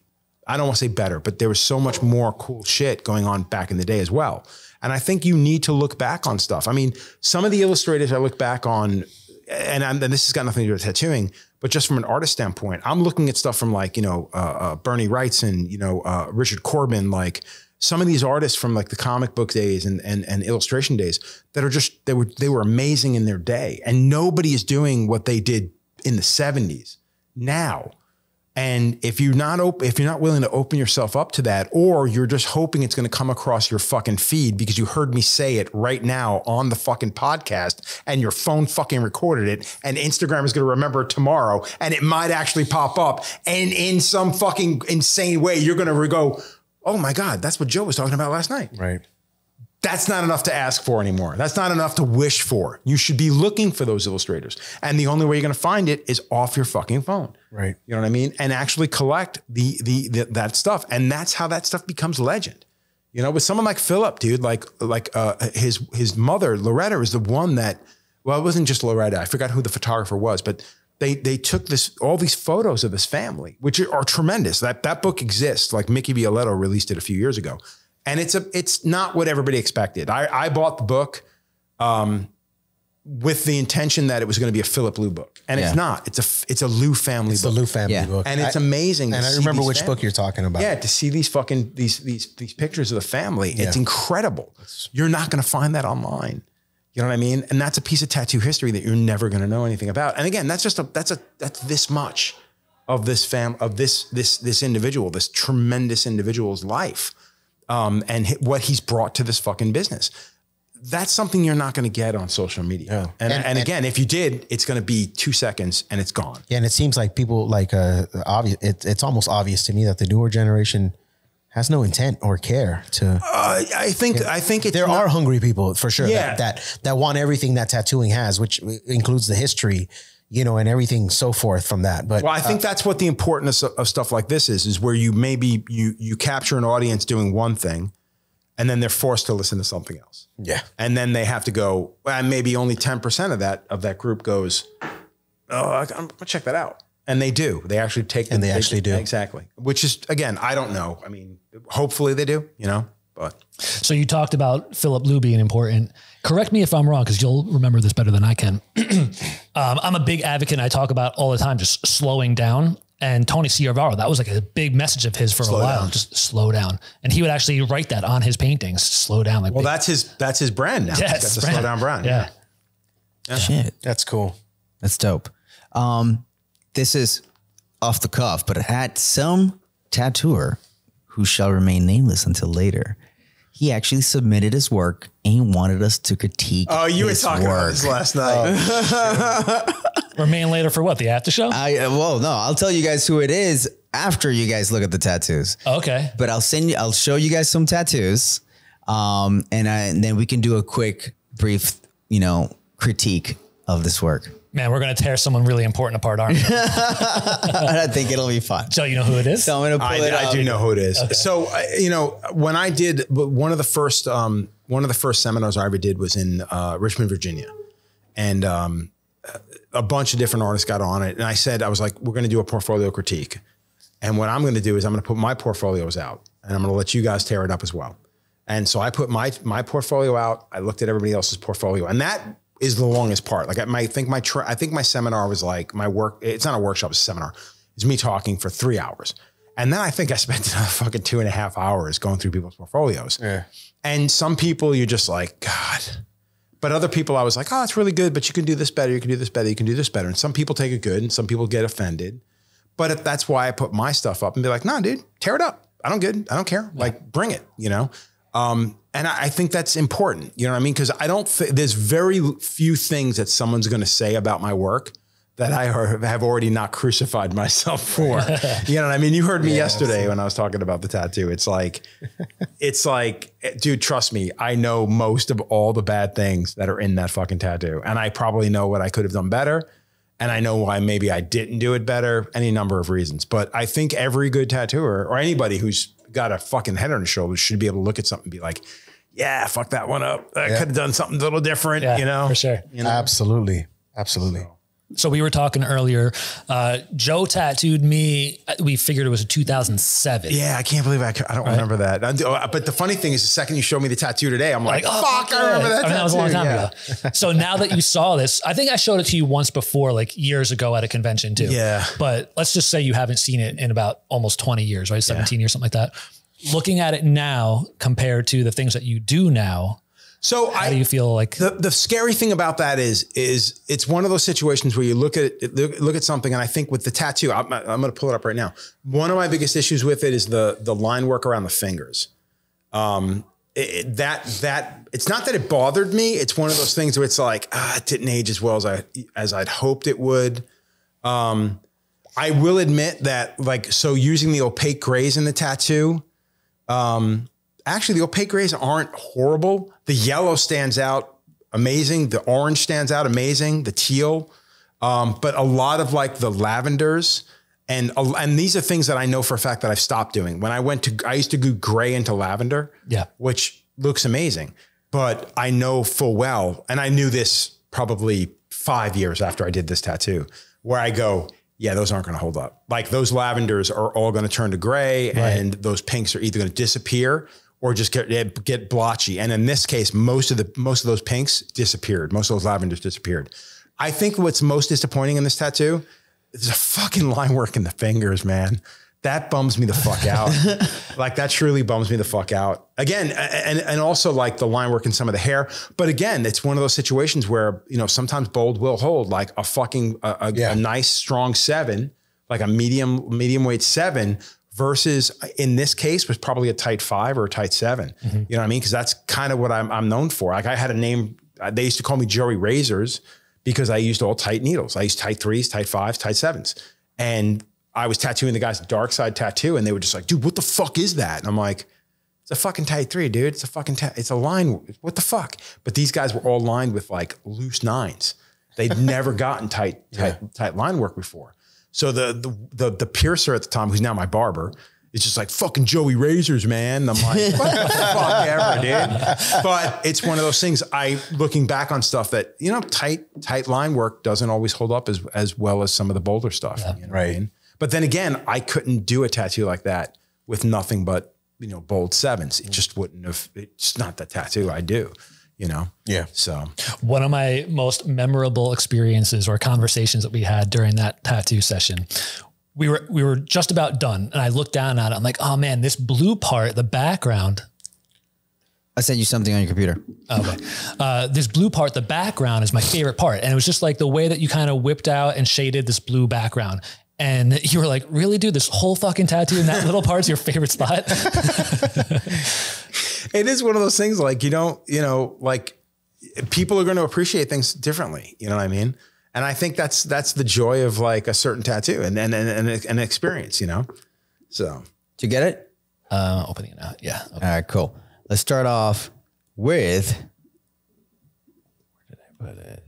I don't want to say better, but there was so much more cool shit going on back in the day as well. And I think you need to look back on stuff. I mean, some of the illustrators I look back on, and this has got nothing to do with tattooing, but just from an artist standpoint, I'm looking at stuff from like, Bernie Wrightson, Richard Corbin, like some of these artists from like the comic book days and illustration days that are just, they were amazing in their day. And nobody is doing what they did in the 70s now. And if you're not willing to open yourself up to that, or you're just hoping it's going to come across your fucking feed because you heard me say it right now on the fucking podcast and your phone fucking recorded it and Instagram is going to remember it tomorrow and it might actually pop up and in some fucking insane way, you're going to go, oh my God, that's what Joe was talking about last night.
Right.
That's not enough to ask for anymore. That's not enough to wish for. You should be looking for those illustrators. And the only way you're going to find it is off your fucking phone.
Right.
You know what I mean? And actually collect that stuff. And that's how that stuff becomes legend. You know, with someone like Philip, dude, his mother, Loretta, is the one that, well, it wasn't just Loretta. I forgot who the photographer was, but they took all these photos of this family, which are tremendous. That book exists. Like Mickey Violetto released it a few years ago. And it's not what everybody expected. I bought the book with the intention that it was going to be a Philip Lou book. And it's not. It's a Lou family book.
It's a Lou family book.
And it's amazing.
And I remember which book you're talking about.
Yeah, to see these these pictures of the family. It's incredible. You're not going to find that online. You know what I mean? And that's a piece of tattoo history that you're never going to know anything about. And again, that's this much of this individual, this tremendous individual's life. And what he's brought to this fucking business. That's something you're not going to get on social media. Yeah. And again, if you did, it's going to be 2 seconds and it's gone. Yeah.
And it seems like people obvious. It's almost obvious to me that the newer generation has no intent or care to.
I think
there are hungry people for sure.
Yeah.
That want everything that tattooing has, which includes the history, and everything so forth from that. But
I think that's what the importance of stuff like this is where you you capture an audience doing one thing, and then they're forced to listen to something else.
Yeah.
And then they have to go, and maybe only 10% of that group goes, oh, I'm gonna check that out. And they do. They actually take
and they actually do.
Exactly. Which is, again, I don't know. I mean, hopefully they do, but.
So you talked about Philip Lou being important. Correct me if I'm wrong, because you'll remember this better than I can. I'm a big advocate. And I talk about all the time, just slowing down. And Tony Ciarvaro, that was like a big message of his for a while. Just slow down. And he would actually write that on his paintings. Slow down.
Well, that's his brand now.
Yeah,
that's the slow down brand.
Yeah.
Shit.
That's cool.
That's dope. This is off the cuff, but it had some tattooer who shall remain nameless until later. He actually submitted his work and wanted us to critique.
Oh, you were talking about this last night.
Remain later for what? The after show?
Well, no, I'll tell you guys who it is after you guys look at the tattoos.
Okay.
But I'll show you guys some tattoos. And then we can do a quick, brief, critique of this work.
Man, we're going to tear someone really important apart, aren't we?
I think it'll be fun.
So you know who it is?
So I'm gonna pull it up.
I do know who it is.
Okay.
So, when I did one of the first seminars I ever did was in Richmond, Virginia. And a bunch of different artists got on it. And I was like, we're going to do a portfolio critique. And what I'm going to do is I'm going to put my portfolios out and I'm going to let you guys tear it up as well. And so I put my portfolio out. I looked at everybody else's portfolio, and that is the longest part. Like I think my seminar was like my work. It's not a workshop, it's a seminar. It's me talking for 3 hours. And then I think I spent another fucking 2.5 hours going through people's portfolios. Yeah. And some people you're just like, God. But other people I was like, oh, it's really good, but you can do this better. You can do this better. You can do this better. And some people take it good and some people get offended. But that's why I put my stuff up and be like, no, dude, tear it up. I don't care. Yeah. Like bring it, And I think that's important. You know what I mean? Because there's very few things that someone's going to say about my work that I have already not crucified myself for. You know what I mean? You heard me yesterday when I was talking about the tattoo. It's like, dude, trust me. I know most of all the bad things that are in that fucking tattoo. And I probably know what I could have done better. And I know why maybe I didn't do it better, any number of reasons. But I think every good tattooer or anybody who's got a fucking head on his shoulders should be able to look at something and be like, yeah, fuck that one up. I could have done something a little different,
for sure.
Absolutely.
So we were talking earlier, Joe tattooed me. We figured it was 2007.
Yeah. I can't believe I don't remember that. But the funny thing is the second you showed me the tattoo today, I'm like, oh, fuck, I remember that tattoo.
That was a long time ago. So now that you saw this, I think I showed it to you once before, like years ago at a convention too.
Yeah.
But let's just say you haven't seen it in about almost 20 years, right? 17 years, something like that. Looking at it now compared to the things that you do now,
so
how do you feel like
the scary thing about that is it's one of those situations where you look at something, and I think with the tattoo, I'm going to pull it up right now. One of my biggest issues with it is the line work around the fingers. It's not that it bothered me. It's one of those things where it's like, it didn't age as well as I'd hoped it would. I will admit that using the opaque grays in the tattoo, actually the opaque grays aren't horrible. The yellow stands out amazing. The orange stands out amazing. The teal. But a lot of the lavenders And these are things that I know for a fact that I've stopped doing. When I used to go gray into lavender, which looks amazing, but I know full well, and I knew this probably 5 years after I did this tattoo, where I go, yeah, those aren't going to hold up. Like those lavenders are all going to turn to gray, and those pinks are either going to disappear or just get blotchy. And in this case, most of those pinks disappeared. Most of those lavenders disappeared. I think what's most disappointing in this tattoo is the fucking line work in the fingers, man. That bums me the fuck out. Like that truly bums me the fuck out. Again, and also like the line work in some of the hair. But again, it's one of those situations where, you know, sometimes bold will hold, like a fucking, a nice strong 7, like a medium weight 7 versus in this case was probably a tight 5 or a tight 7. You know what I mean? Cause that's kind of what I'm known for. Like I had a name, they used to call me Joey Razors because I used all tight needles. I used tight 3s, tight 5s, tight 7s. And I was tattooing the guy's dark side tattoo and they were just like, dude, what the fuck is that? And I'm like, it's a fucking tight 3, dude. It's a fucking, it's a line. What the fuck? But these guys were all lined with like loose 9s. They'd never gotten tight line work before. So the piercer at the time, who's now my barber, is just like fucking Joey Razors, man. And I'm like, what the fuck ever, dude. But it's one of those things looking back on stuff that, you know, tight line work doesn't always hold up as well as some of the bolder stuff.
Yeah,
you know what I mean? But then again, I couldn't do a tattoo like that with nothing but, you know, bold 7s. It just wouldn't have, it's not the tattoo I do, you know? Yeah. So
one of my most memorable experiences or conversations that we had during that tattoo session, we were just about done. And I looked down at it. I'm like, oh man, this blue part, the background.
I sent you something on your computer.
Okay. This blue part, the background is my favorite part. And it was just like the way that you kind of whipped out and shaded this blue background. And you were like, really, dude, this whole fucking tattoo in that little part's your favorite spot?
It is one of those things like, you don't, you know, like people are going to appreciate things differently. You know what I mean? And I think that's the joy of like a certain tattoo and an experience, you know? So.
Did you get it?
Opening it out. Yeah. Okay.
All right, cool. Let's start off with, where did I put it?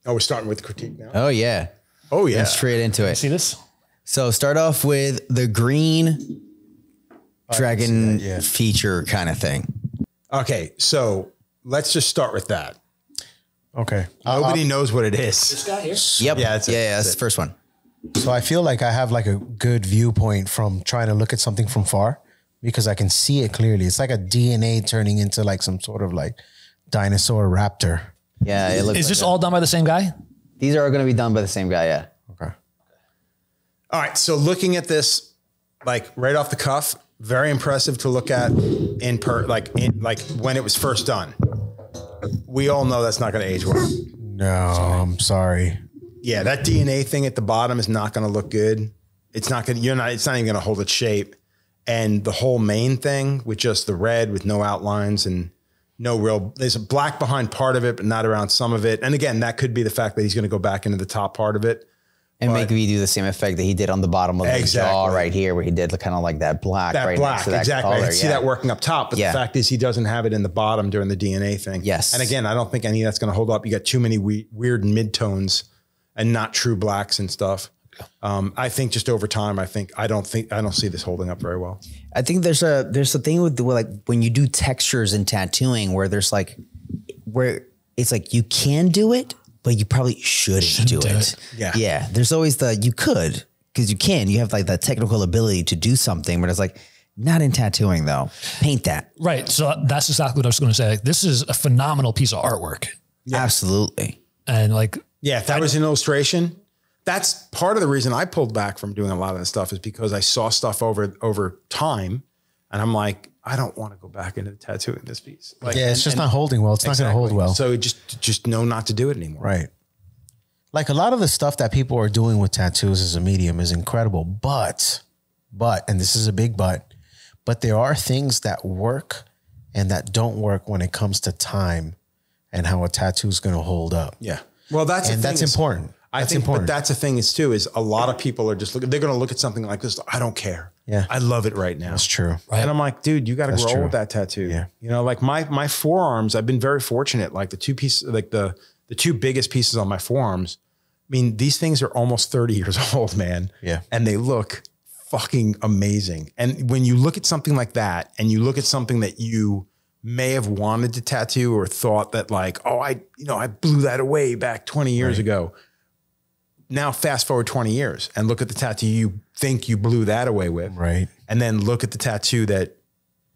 Oh, we're starting with the critique now?
Oh, yeah.
Oh, yeah.
And straight into it.
See this?
So start off with the green dragon feature kind of thing.
Okay, so let's just start with that.
Okay.
Nobody knows what it is.
This guy here?
Yep. Yeah, that's the first one.
So I feel like I have like a good viewpoint from trying to look at something from far because I can see it clearly. It's like a DNA turning into like some sort of like dinosaur raptor.
Yeah, it looks.
Is this all done by the same guy?
These are going to be done by the same guy. Yeah.
Okay.
All right. So looking at this, like right off the cuff, very impressive to look at like when it was first done. We all know that's not going to age well.
No, I'm sorry.
Yeah, that DNA thing at the bottom is not going to look good. It's not going. It's not even going to hold its shape. And the whole main thing with just the red with no outlines and no real, there's a black behind part of it, but not around some of it. And again, that could be the fact that he's going to go back into the top part of it.
And make me do the same effect that he did on the bottom of the jaw right here, where he did kind of like that black right next to that
exactly.
color.
I see that working up top, but the fact is he doesn't have it in the bottom during the DNA thing.
Yes.
And again, I don't think any of that's going to hold up. You got too many weird midtones and not true blacks and stuff. I think just over time, I don't see this holding up very well.
I think there's a thing with like when you do textures in tattooing where where it's like you can do it, but you probably shouldn't do it.
Yeah.
Yeah. There's always you could, because you have like that technical ability to do something, but it's like not in tattooing though. Paint that.
Right. So that's exactly what I was going to say. Like, this is a phenomenal piece of artwork.
Yeah. Absolutely.
And like,
yeah, if that was an illustration, that's part of the reason I pulled back from doing a lot of this stuff is because I saw stuff over time and I'm like, I don't want to go back into tattooing this piece. Like,
yeah, it's just not holding well. It's not going to hold well.
So just know not to do it anymore.
Right. Like a lot of the stuff that people are doing with tattoos as a medium is incredible, but, and this is a big but there are things that work and that don't work when it comes to time and how a tattoo is going to hold up.
Yeah. Well, that's
important.
I think, but that's the thing is too, is a lot of people are just they're going to look at something like this. I don't care.
Yeah.
I love it right now.
That's true.
Right. And I'm like, dude, you got to grow with that tattoo.
Yeah.
You know, like my forearms, I've been very fortunate. Like the two pieces, like the two biggest pieces on my forearms, mean, these things are almost 30 years old, man.
Yeah.
And they look fucking amazing. And when you look at something like that and you look at something that you may have wanted to tattoo or thought that like, oh, I blew that away back 20 years ago. Now fast forward 20 years and look at the tattoo you think you blew that away with.
Right.
And then look at the tattoo that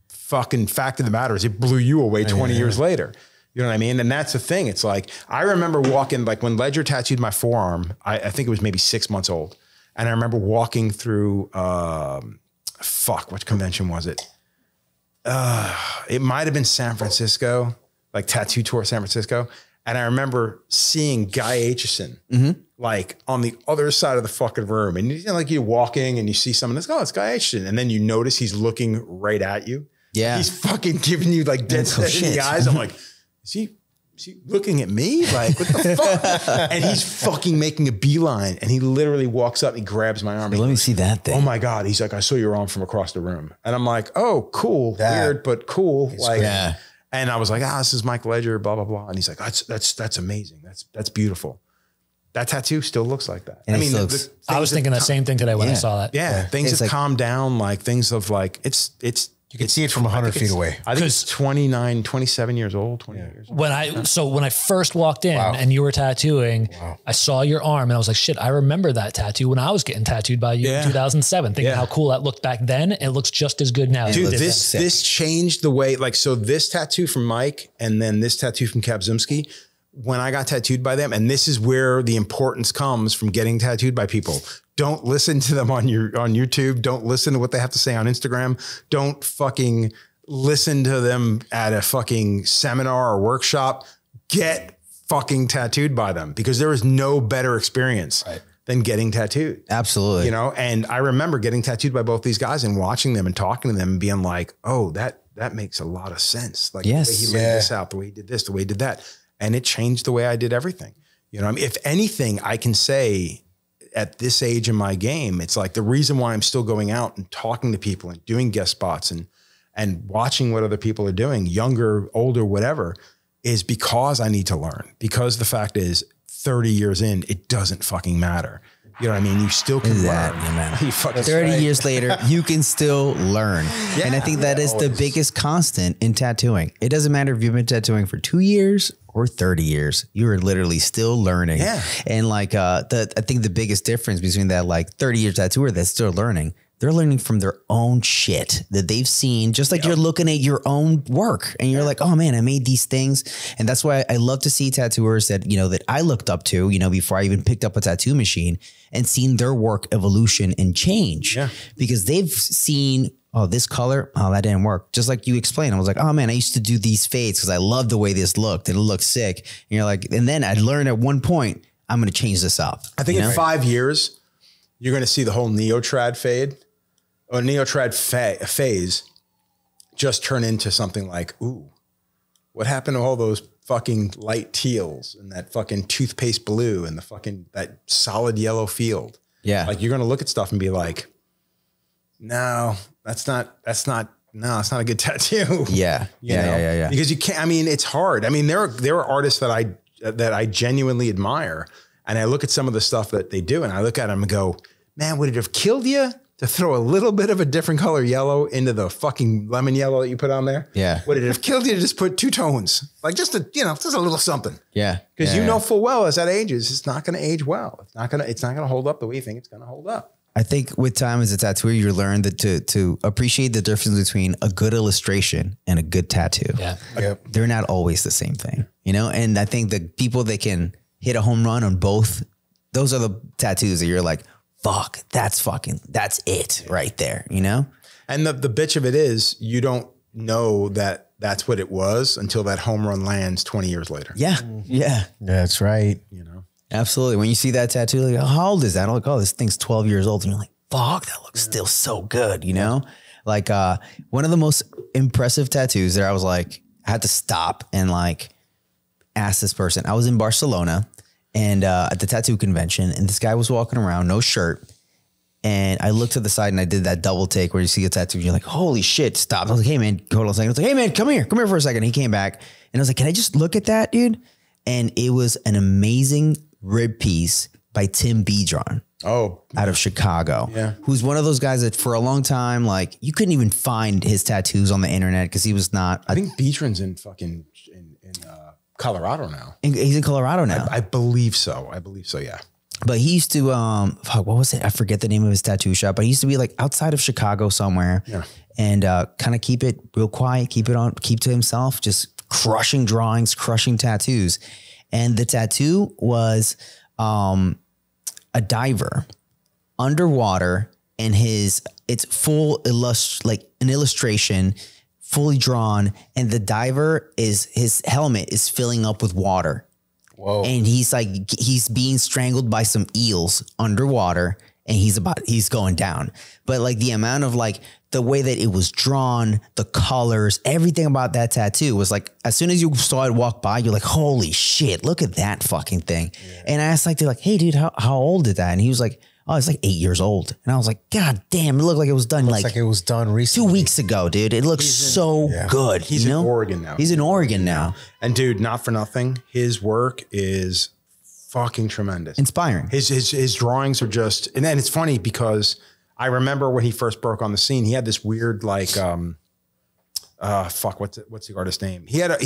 fucking fact of the matter is it blew you away 20 years later. You know what I mean? And that's the thing. It's like, I remember walking, like when Ledger tattooed my forearm, I think it was maybe 6 months old. And I remember walking through, what convention was it? It might've been San Francisco, like Tattoo Tour San Francisco. And I remember seeing Guy Aitchison, like on the other side of the fucking room. And like you're walking and you see someone that's, oh, it's Guy Aitchison. And then you notice he's looking right at you.
Yeah.
He's fucking giving you like dead set in the eyes. I'm like, is he looking at me? Like, what the fuck? And he's fucking making a beeline. And he literally walks up and he grabs my arm.
Let me see that thing.
Oh my God. He's like, I saw your arm from across the room. And I'm like, oh, cool. Weird, but cool. Like,
yeah.
And I was like, this is Mike Ledger, blah, blah, blah. And he's like, that's amazing. That's beautiful. That tattoo still looks like that.
And
I mean,
I was thinking the same thing today when I saw that.
Yeah. Things have
like,
calmed down. Like things of like,
you can see it from 100 feet away.
I think it's 27 years old, 20 years old.
When I first walked in and you were tattooing, I saw your arm and I was like, shit, I remember that tattoo when I was getting tattooed by you in 2007, thinking how cool that looked back then. It looks just as good now.
Dude, this changed the way, like, so this tattoo from Mike and then this tattoo from Kapczynski, when I got tattooed by them, and this is where the importance comes from getting tattooed by people. Don't listen to them on YouTube. Don't listen to what they have to say on Instagram. Don't fucking listen to them at a fucking seminar or workshop. Get fucking tattooed by them, because there is no better experience than getting tattooed.
Absolutely.
You know, and I remember getting tattooed by both these guys and watching them and talking to them and being like, oh, that makes a lot of sense. Like the way he laid this out, the way he did this, the way he did that. And it changed the way I did everything. You know, I mean, if anything, I can say at this age in my game, it's like the reason why I'm still going out and talking to people and doing guest spots and watching what other people are doing, younger, older, whatever, is because I need to learn. Because the fact is 30 years in, it doesn't fucking matter. You know what I mean? You still can learn.
You 30 years later, you can still learn. Yeah, and I think that is the biggest constant in tattooing. It doesn't matter if you've been tattooing for 2 years or 30 years, you are literally still learning. Yeah. And like, I think the biggest difference between that, like 30-year tattooer that's still learning, they're learning from their own shit that they've seen, just like you're looking at your own work and you're like, oh man, I made these things. And that's why I love to see tattooers that, you know, that I looked up to, you know, before I even picked up a tattoo machine and seen their work evolution and change because they've seen, oh, this color, oh, that didn't work. Just like you explained, I was like, oh man, I used to do these fades because I love the way this looked and it looked sick. And you're like, and then I learned at one point, I'm going to change this up.
I think in 5 years, you're going to see the whole neo-trad fade or neo-trad phase just turn into something like, ooh, what happened to all those fucking light teals and that fucking toothpaste blue and the fucking, that solid yellow field?
Yeah.
Like you're going to look at stuff and be like, no, that's not a good tattoo.
Yeah. Yeah.
Because you can't, I mean, it's hard. I mean, there are artists that I genuinely admire. And I look at some of the stuff that they do and I look at them and go, man, would it have killed you to throw a little bit of a different color yellow into the fucking lemon yellow that you put on there? Yeah. Would it have killed you to just put two tones? Like just a little something. Yeah. Because you know full well as that ages, it's not going to age well. It's not going to hold up the way you think it's going to hold up.
I think with time as a tattooer, you learn that to appreciate the difference between a good illustration and a good tattoo. Yeah. Yep. They're not always the same thing, you know? And I think the people that can hit a home run on both, those are the tattoos that you're like, fuck, that's it right there, you know?
And the bitch of it is you don't know that that's what it was until that home run lands 20 years later.
Yeah. Yeah.
That's right.
You know?
Absolutely. When you see that tattoo, like, how old is that? I'm like, oh, this thing's 12 years old. And you're like, fuck, that looks still so good, you know? Like one of the most impressive tattoos there, I was like, I had to stop and like ask this person. I was in Barcelona and at the tattoo convention, and this guy was walking around, no shirt. And I looked to the side and I did that double take where you see a tattoo and you're like, holy shit, stop. I was like, hey man, hold on a second. I was like, hey man, come here for a second. He came back and I was like, can I just look at that, dude? And it was an amazing rib piece by Tim Biedron.
Oh,
out of Chicago.
Yeah.
Who's one of those guys that for a long time, like you couldn't even find his tattoos on the internet because he was not.
I think Beatron's in fucking in Colorado now.
He's in Colorado now.
I believe so. Yeah.
But he used to, what was it? I forget the name of his tattoo shop, but he used to be like outside of Chicago somewhere.
Yeah.
And kind of keep it real quiet, keep to himself, just crushing drawings, crushing tattoos. And the tattoo was a diver underwater, and it's full an illustration, fully drawn, and the diver his helmet is filling up with water.
Whoa.
And he's being strangled by some eels underwater, and he's going down. But like the amount of like the way that it was drawn, the colors, everything about that tattoo was like, as soon as you saw it walk by, you're like, holy shit, look at that fucking thing. Yeah. And I asked they're like, hey dude, how old is that? And he was like, oh, it's like 8 years old. And I was like, God damn, it looked like it was done
like it was done recently.
2 weeks ago, dude. It looks so good.
He's in Oregon now.
He's in Oregon now.
And dude, not for nothing, his work is fucking tremendous.
Inspiring.
His drawings are just, and then it's funny because I remember when he first broke on the scene, he had this weird like, what's the artist's name? He had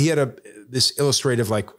this illustrative like,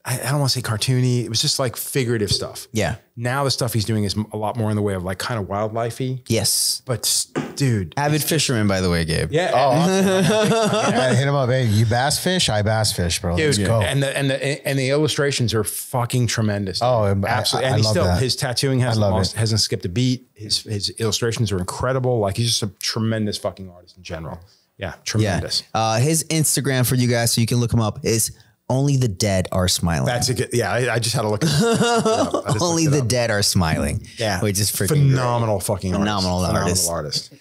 I don't want to say cartoony. It was just like figurative stuff.
Yeah.
Now the stuff he's doing is a lot more in the way of like kind of wildlife-y.
Yes.
But dude.
Avid fisherman, by the way, Gabe.
Yeah.
Oh, I hit him up. Hey, you bass fish? I bass fish, bro.
Dude,
Let's go.
and the illustrations are fucking tremendous.
Oh,
absolutely.
I
And
love
his tattooing hasn't skipped a beat. His illustrations are incredible. Like he's just a tremendous fucking artist in general. Yeah. Tremendous.
Yeah. His Instagram for you guys, so you can look him up, is Only the Dead Are Smiling.
That's a good, yeah. I just had to look it up.
Only the Dead Are Smiling.
Yeah.
Which is freaking
phenomenal
great.
fucking
phenomenal
artist.
artist.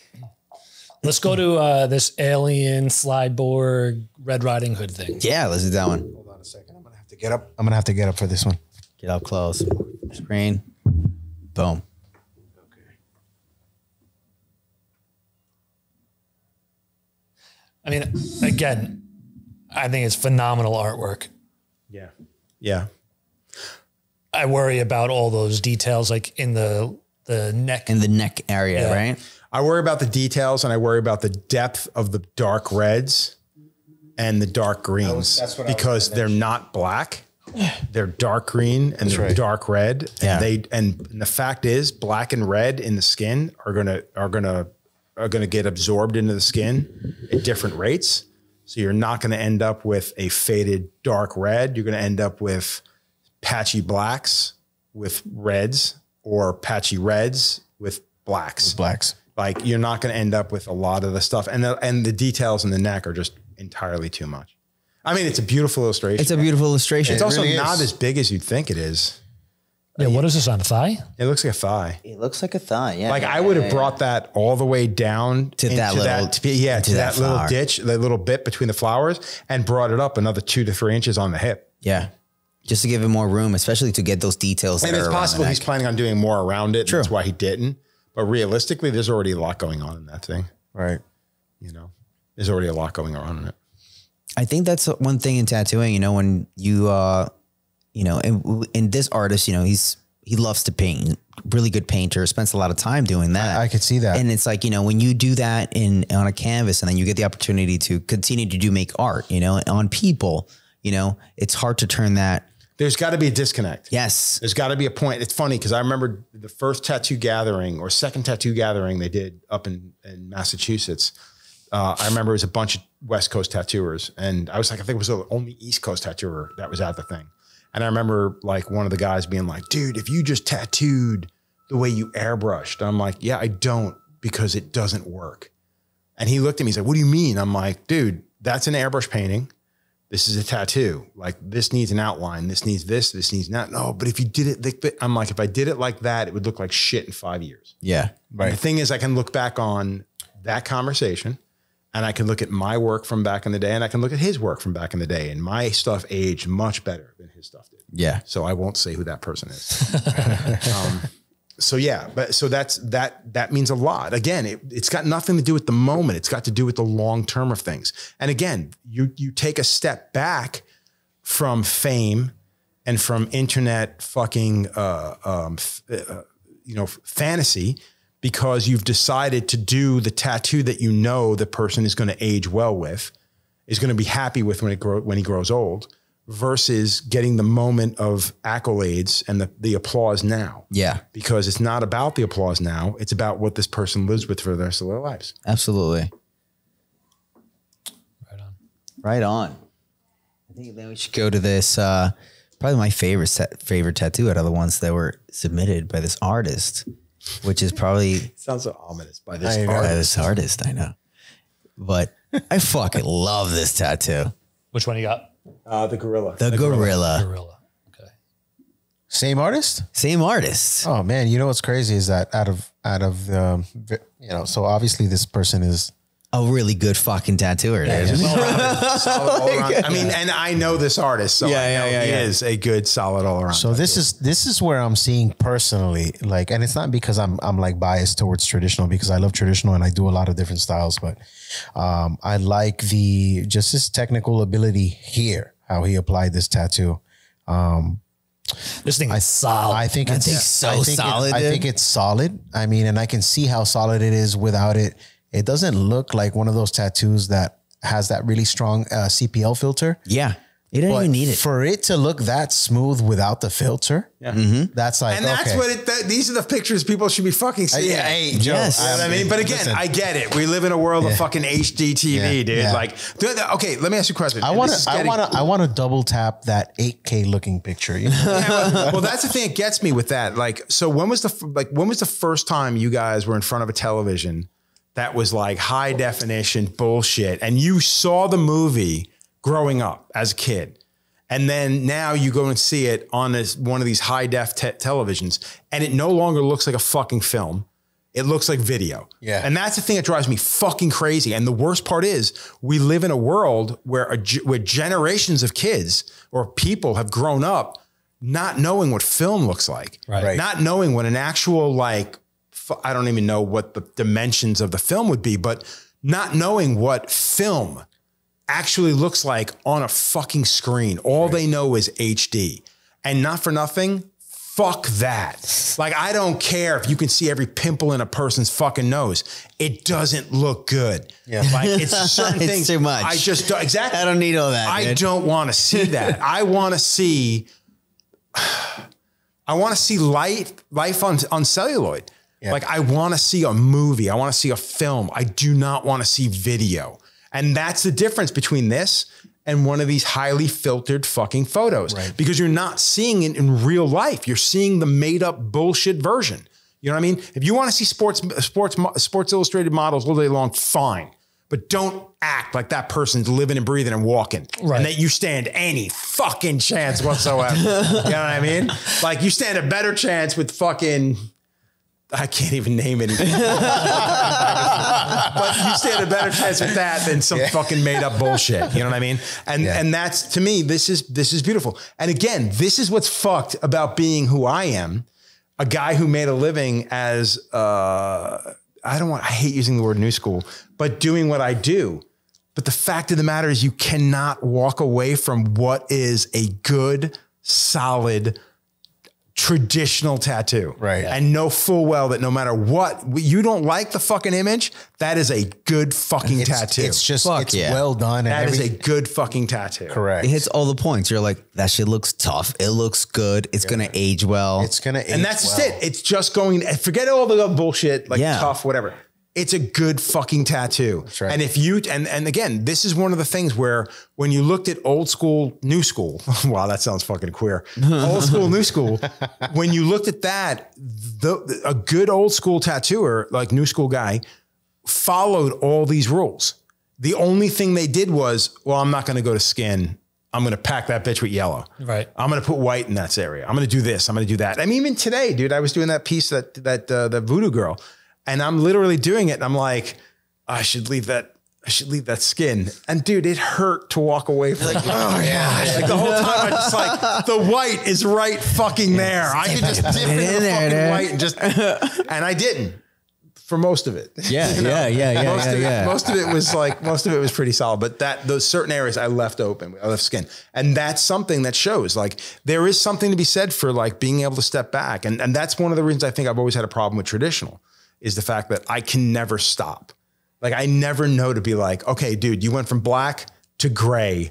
Let's go to this alien Slideborg Red Riding Hood thing.
Yeah, let's do that one.
Hold on a second. I'm going to have to get up.
I'm going to have to get up for this one.
Get up close. Screen. Boom.
I mean, again, I think it's phenomenal artwork.
Yeah. Yeah.
I worry about all those details, like in the neck.
In the neck area,
Yeah.
right?
I worry about the details and I worry about the depth of the dark reds and the dark greens because they're not black. They're dark green and they're dark red.
Yeah.
And the fact is black and red in the skin are gonna get absorbed into the skin at different rates. So you're not going to end up with a faded dark red. You're going to end up with patchy blacks with reds or patchy reds with blacks. Like you're not going to end up with a lot of the stuff. And the details in the neck are just entirely too much. I mean, it's a beautiful illustration.
It's a beautiful illustration.
It's also
really
not as big as you'd think it is.
Yeah, what is this on a thigh?
It looks like a thigh.
It looks like a thigh. Yeah.
Like I would have brought that all the way down
to that little
ditch, that little bit between the flowers, and brought it up another 2 to 3 inches on the hip.
Yeah. Just to give it more room, especially to get those details.
And it's possible he's planning on doing more around it.
True.
That's why he didn't. But realistically, there's already a lot going on in that thing.
Right.
You know, there's already a lot going on in it.
I think that's one thing in tattooing, you know, when you, and this artist, you know, he loves to paint, really good painter, spends a lot of time doing that.
I could see that.
And it's like, you know, when you do that on a canvas and then you get the opportunity to continue to make art, you know, on people, you know, it's hard to turn that.
There's got to be a disconnect.
Yes.
There's got to be a point. It's funny because I remember the first tattoo gathering or second tattoo gathering they did up in Massachusetts. I remember it was a bunch of West Coast tattooers. And I was like, I think it was the only East Coast tattooer that was at the thing. And I remember like one of the guys being like, dude, if you just tattooed the way you airbrushed, I'm like, yeah, I don't, because it doesn't work. And he looked at me, he's like, what do you mean? I'm like, dude, that's an airbrush painting. This is a tattoo. Like this needs an outline. This needs this needs that. No, but if you did it, I'm like, if I did it like that, it would look like shit in 5 years.
Yeah.
Right. And the thing is I can look back on that conversation and I can look at my work from back in the day and I can look at his work from back in the day, and my stuff aged much better than his stuff did.
Yeah.
So I won't say who that person is. So yeah, so that means a lot. Again, it's got nothing to do with the moment. It's got to do with the long term of things. And again, you take a step back from fame and from internet fucking, fantasy, because you've decided to do the tattoo that you know the person is going to age well with, is going to be happy with when he grows old, versus getting the moment of accolades and the applause now.
Yeah.
Because it's not about the applause now. It's about what this person lives with for the rest of their lives.
Absolutely.
Right on.
Right on. I think then we should go to this, probably my favorite tattoo out of the ones that were submitted by this artist, which is probably
Sounds so ominous by this
artist, I know. But I fucking love this tattoo.
Which one you got?
The gorilla.
The gorilla.
Gorilla. Okay.
Same artist?
Same artist.
Oh man, you know what's crazy is that out of so obviously this person is
A really good fucking tattooer.
Solid all around. I mean, and I know this artist, so I know he is a good, solid all around.
So this is where I'm seeing personally, like, and it's not because I'm like biased towards traditional, because I love traditional and I do a lot of different styles, but I like just his technical ability here, how he applied this tattoo.
This thing is solid.
I think it's
solid.
I think it's solid. I mean, and I can see how solid it is without it. It doesn't look like one of those tattoos that has that really strong CPL filter.
Yeah. You don't even need it.
For it to look that smooth without the filter, that's like,
and that's what these are the pictures people should be fucking seeing.
Hey, Joe,
Yes.
You know what I mean? But again,
listen.
I get it. We live in a world of fucking HD TV, dude.
Yeah.
Like, okay, let me ask you a question.
I want to double tap that 8K looking picture. You know?
Well, that's the thing that gets me with that. Like, so when was the first time you guys were in front of a television that was like high definition bullshit, and you saw the movie growing up as a kid, and then now you go and see it on one of these high def televisions, and it no longer looks like a fucking film. It looks like video.
Yeah.
And that's the thing that drives me fucking crazy. And the worst part is we live in a world where generations of kids or people have grown up not knowing what film looks like.
Right.
Not knowing what an actual, I don't even know what the dimensions of the film would be, but not knowing what film actually looks like on a fucking screen. All they know is HD. And not for nothing, fuck that. Like, I don't care if you can see every pimple in a person's fucking nose. It doesn't look good.
Yeah.
Like, it's certain
It's
things.
too much.
I just don't, exactly.
I don't need all that.
I don't want to see that. I want to see life on celluloid. Yeah. Like, I want to see a movie. I want to see a film. I do not want to see video. And that's the difference between this and one of these highly filtered fucking photos, because you're not seeing it in real life. You're seeing the made up bullshit version. You know what I mean? If you want to see Sports Illustrated models all day long, fine. But don't act like that person's living and breathing and walking, and that you stand any fucking chance whatsoever. You know what I mean? Like, you stand a better chance with fucking, I can't even name anything. But you stand a better chance with that than some fucking made up bullshit. You know what I mean? And that's, to me, this is beautiful. And again, this is what's fucked about being who I am, a guy who made a living as, I hate using the word new school, but doing what I do. But the fact of the matter is, you cannot walk away from what is a good, solid, traditional tattoo.
Right.
And know full well that no matter what, you don't like the fucking image, that is a good fucking tattoo.
It's just, well done. And
that is a good fucking tattoo.
Correct.
It hits all the points. You're like, that shit looks tough. It looks good. It's going to age well.
It's going to age
And that's just it. It's just going, forget all the bullshit, like tough, whatever. It's a good fucking tattoo. That's right. And if you, and again, this is one of the things where when you looked at old school, new school, wow, that sounds fucking queer. Old school, new school. When you looked at that, a good old school tattooer, like new school guy, followed all these rules. The only thing they did was, well, I'm not going to go to skin. I'm going to pack that bitch with yellow. Right. I'm going to put white in that area. I'm going to do this. I'm going to do that. I mean, even today, dude, I was doing that piece, the voodoo girl. And I'm literally doing it. And I'm like, I should leave that skin. And dude, it hurt to walk away from it. Like, oh yeah. Like the whole time I just like, the white is right fucking there. I could just dip in the fucking white and just, and I didn't. for most of it.
Yeah, yeah.
Most of it was pretty solid, but those certain areas I left open, I left skin. And that's something that shows like there is something to be said for like being able to step back. And that's one of the reasons I think I've always had a problem with traditional is the fact that I can never stop. Like I never know to be like, okay, dude, you went from black to gray,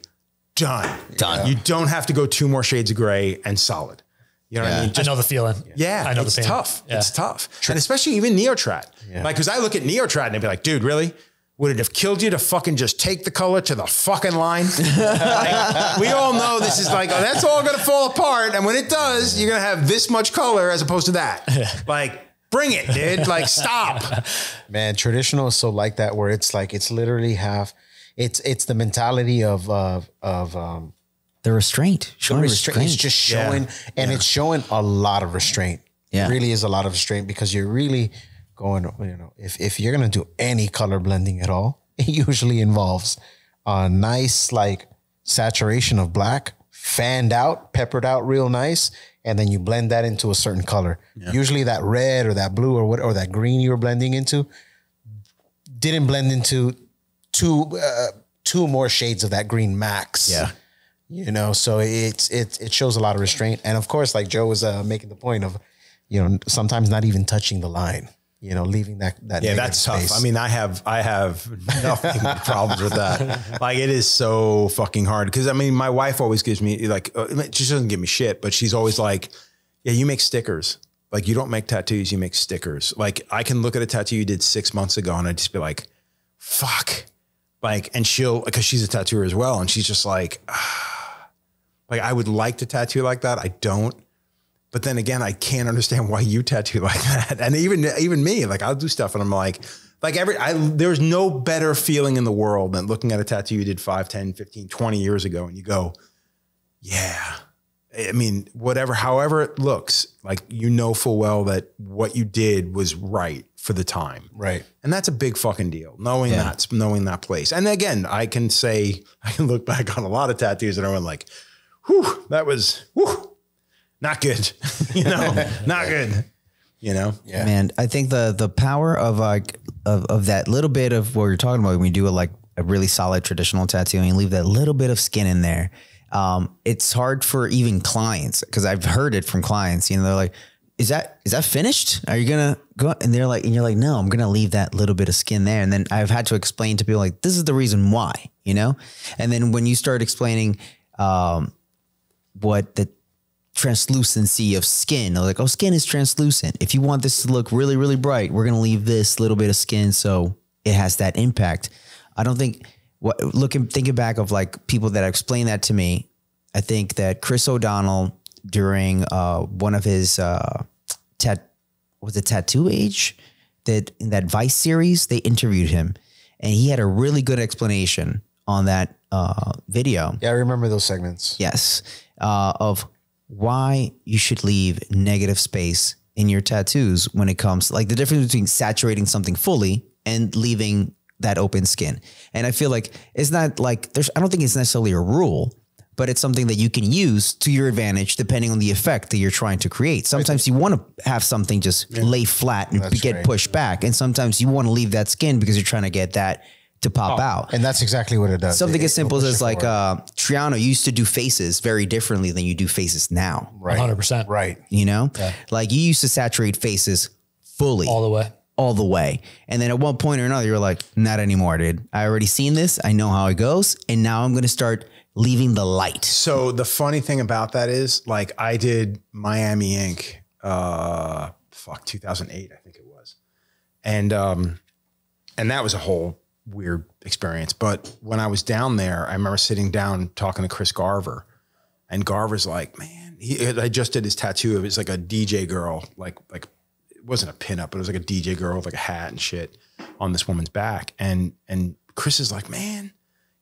done. You don't have to go 2 more shades of gray and solid. You know what I mean?
I know the feeling.
Yeah,
I know
it's
the pain.
tough.
Yeah.
It's tough. And especially even Neotrat. Yeah. Like, cause I look at Neotrat and I'd be like, dude, really? Would it have killed you to fucking just take the color to the fucking line? Like, we all know this is like, oh, that's all going to fall apart. And when it does, you're going to have this much color as opposed to that. Like, bring it, dude. Like, stop.
Man, traditional is so like that where it's like, it's literally half, it's the mentality of
the restraint. Showing restraint.
It's just showing, and it's showing a lot of restraint.
Yeah.
It really is a lot of restraint because you're really going, you know, if you're going to do any color blending at all, it usually involves a nice like saturation of black, fanned out, peppered out real nice. And then you blend that into a certain color. Yeah. Usually that red or that blue or that green you were blending into didn't blend into two more shades of that green max.
Yeah.
You know, so it shows a lot of restraint. And of course, like Joe was making the point of, you know, sometimes not even touching the line, you know, leaving that
yeah, that's
space.
tough. I mean, I have nothing problems with that. Like it is so fucking hard. Cause I mean, my wife always gives me like, she doesn't give me shit, but she's always like, yeah, you make stickers. Like you don't make tattoos, you make stickers. Like I can look at a tattoo you did 6 months ago and I'd just be like, fuck. Like, and cause she's a tattooer as well. And she's just like, like I would like to tattoo like that. I don't. But then again, I can't understand why you tattoo like that. And even me, like I'll do stuff and I'm like there's no better feeling in the world than looking at a tattoo you did 5, 10, 15, 20 years ago. And you go, yeah, I mean, however it looks, like, you know, full well that what you did was right for the time.
Right.
And that's a big fucking deal. Knowing that place. And again, I can look back on a lot of tattoos and I'm like, whew, that was, whew, not good, you know, not good, you know?
Yeah. Man, I think the power of like, of that little bit of what you're talking about, when you do a really solid traditional tattoo and you leave that little bit of skin in there, it's hard for even clients. Cause I've heard it from clients, you know, they're like, is that finished? Are you going to go? And you're like, no, I'm going to leave that little bit of skin there. And then I've had to explain to people like, this is the reason why, you know? And then when you start explaining, what the translucency of skin, they're like, oh, skin is translucent. If you want this to look really, really bright, we're going to leave this little bit of skin so it has that impact. I don't think thinking back of like people that explained that to me, I think that Chris O'Donnell during one of his Tattoo Age, that in that Vice series, they interviewed him and he had a really good explanation on that video.
Yeah, I remember those segments.
Yes. Of why you should leave negative space in your tattoos when it comes like the difference between saturating something fully and leaving that open skin. And I feel like it's not like I don't think it's necessarily a rule, but it's something that you can use to your advantage depending on the effect that you're trying to create. Sometimes you want to have something just lay flat and get pushed back. And sometimes you want to leave that skin because you're trying to get that to pop out.
And that's exactly what it does.
Something as simple as like Truiano used to do faces very differently than you do faces now.
Right.
100%.
Right.
You know, like you used to saturate faces fully.
All the way. And then at one point or another, you're like, not anymore, dude. I already seen this. I know how it goes. And now I'm going to start leaving the light. So
the funny thing about that is like I did Miami Ink, 2008, I think it was. And that was a whole weird experience. But when I was down there, I remember sitting down talking to Chris Garver, and Garver's like, man, I just did his tattoo. It was like a DJ girl, like it wasn't a pinup, but it was like a DJ girl with like a hat and shit on this woman's back. And Chris is like, man,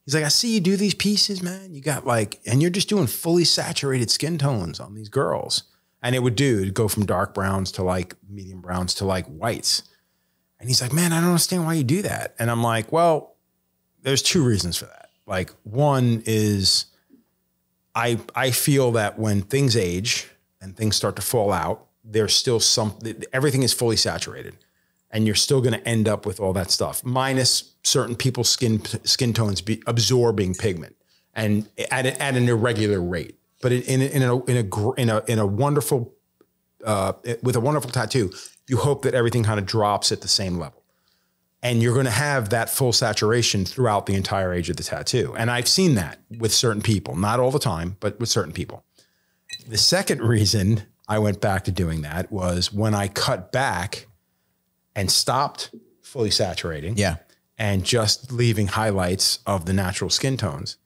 he's like, I see you do these pieces, man. You got like, and you're just doing fully saturated skin tones on these girls. And it'd go from dark browns to like medium browns to like whites. And he's like, man, I don't understand why you do that. And I'm like, well, there's 2 reasons for that. Like one is I feel that when things age and things start to fall out, there's still everything is fully saturated. and you're still going to end up with all that stuff, minus certain people's skin tones absorbing pigment and at an irregular rate. But in a wonderful with a wonderful tattoo, you hope that everything kind of drops at the same level. And you're going to have that full saturation throughout the entire age of the tattoo. And I've seen that with certain people, not all the time, but with certain people. The second reason I went back to doing that was when I cut back and stopped fully saturating and just leaving highlights of the natural skin tones.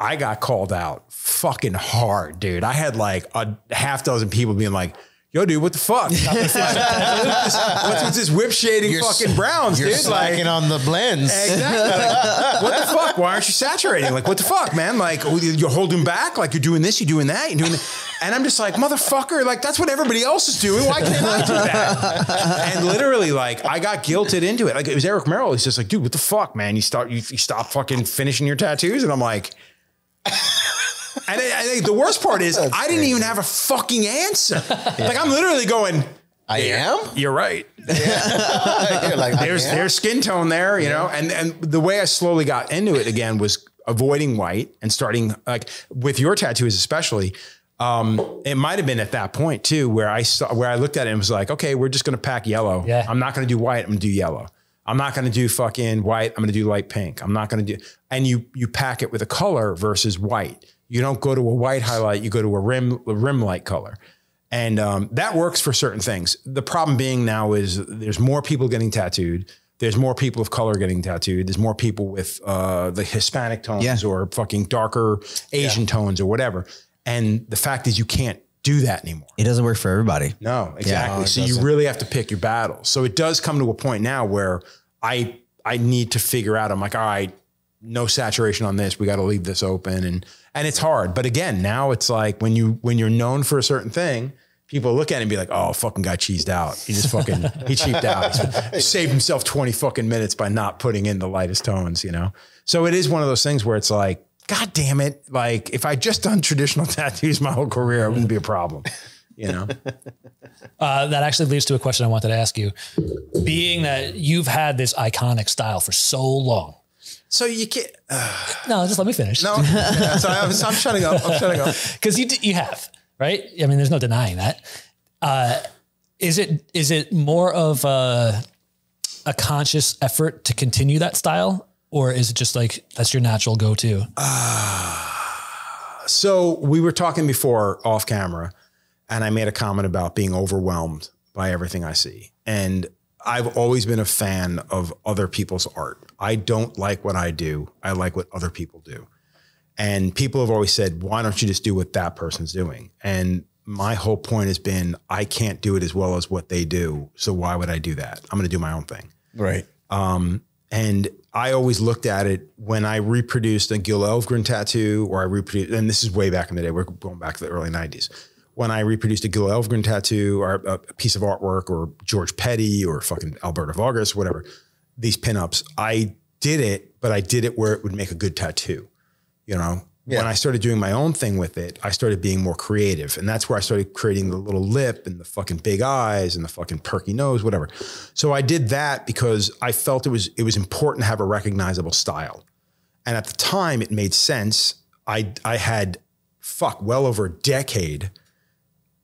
I got called out fucking hard, dude. I had like a half dozen people being like, yo, dude, what the fuck? What's with this whip shading fucking browns,
you're
dude?
slacking on the blends.
Exactly. Like, what the fuck? Why aren't you saturating? Like, what the fuck, man? Like, you're holding back? Like, you're doing this, you're doing that, you're doing that. And I'm just like, motherfucker, like, that's what everybody else is doing. Why can't I do that? And literally, like, I got guilted into it. Like, it was Eric Merrill. He's just like, dude, what the fuck, man? You stop fucking finishing your tattoos? And I'm like... And I think the worst part is I didn't even have a fucking answer. Like I'm literally going,
I am?
You're right.
You're like,
there's skin tone there, you know? And the way I slowly got into it again was avoiding white and starting like with your tattoos, especially. It might've been at that point too, where I looked at it and was like, okay, we're just going to pack yellow.
Yeah.
I'm not going to do white. I'm going to do yellow. I'm not going to do fucking white. I'm going to do light pink. I'm not going to do, and you pack it with a color versus white. You don't go to a white highlight, you go to a rim light color. And that works for certain things. The problem being now is there's more people getting tattooed. There's more people of color getting tattooed. There's more people with the Hispanic tones or fucking darker Asian tones or whatever. And the fact is you can't do that anymore.
It doesn't work for everybody.
No, exactly.
No,
so you really have to pick your battles. So it does come to a point now where I need to figure out, I'm like, all right, no saturation on this. We got to leave this open. And it's hard. But again, now it's like when you're known for a certain thing, people look at it and be like, oh, fucking guy cheesed out. He just fucking, he cheaped out. He saved himself 20 fucking minutes by not putting in the lightest tones, you know? So it is one of those things where it's like, God damn it. Like if I just done traditional tattoos my whole career, it wouldn't be a problem, you know?
That actually leads to a question I wanted to ask you. Being that you've had this iconic style for so long.
So you can't.
No, just let me finish.
No, yeah, so I'm shutting up. I'm shutting up.
Because you have, right? I mean, there's no denying that. Is it more of a conscious effort to continue that style, or is it just like that's your natural go-to?
So we were talking before off camera, and I made a comment about being overwhelmed by everything I see, and I've always been a fan of other people's art. I don't like what I do. I like what other people do. And people have always said, why don't you just do what that person's doing? And my whole point has been, I can't do it as well as what they do. So why would I do that? I'm going to do my own thing.
right.
And I always looked at it when I reproduced a Gil Elfgren tattoo, or I reproduced, and this is way back in the day, we're going back to the early 90s. When I reproduced a Gil Elfgren tattoo or a piece of artwork or George Petty or fucking Alberta Vargas, whatever, these pinups, I did it, but I did it where it would make a good tattoo. You know, when I started doing my own thing with it, I started being more creative. And that's where I started creating the little lip and the fucking big eyes and the fucking perky nose, whatever. So I did that because I felt it was important to have a recognizable style. And at the time it made sense. I had well over a decade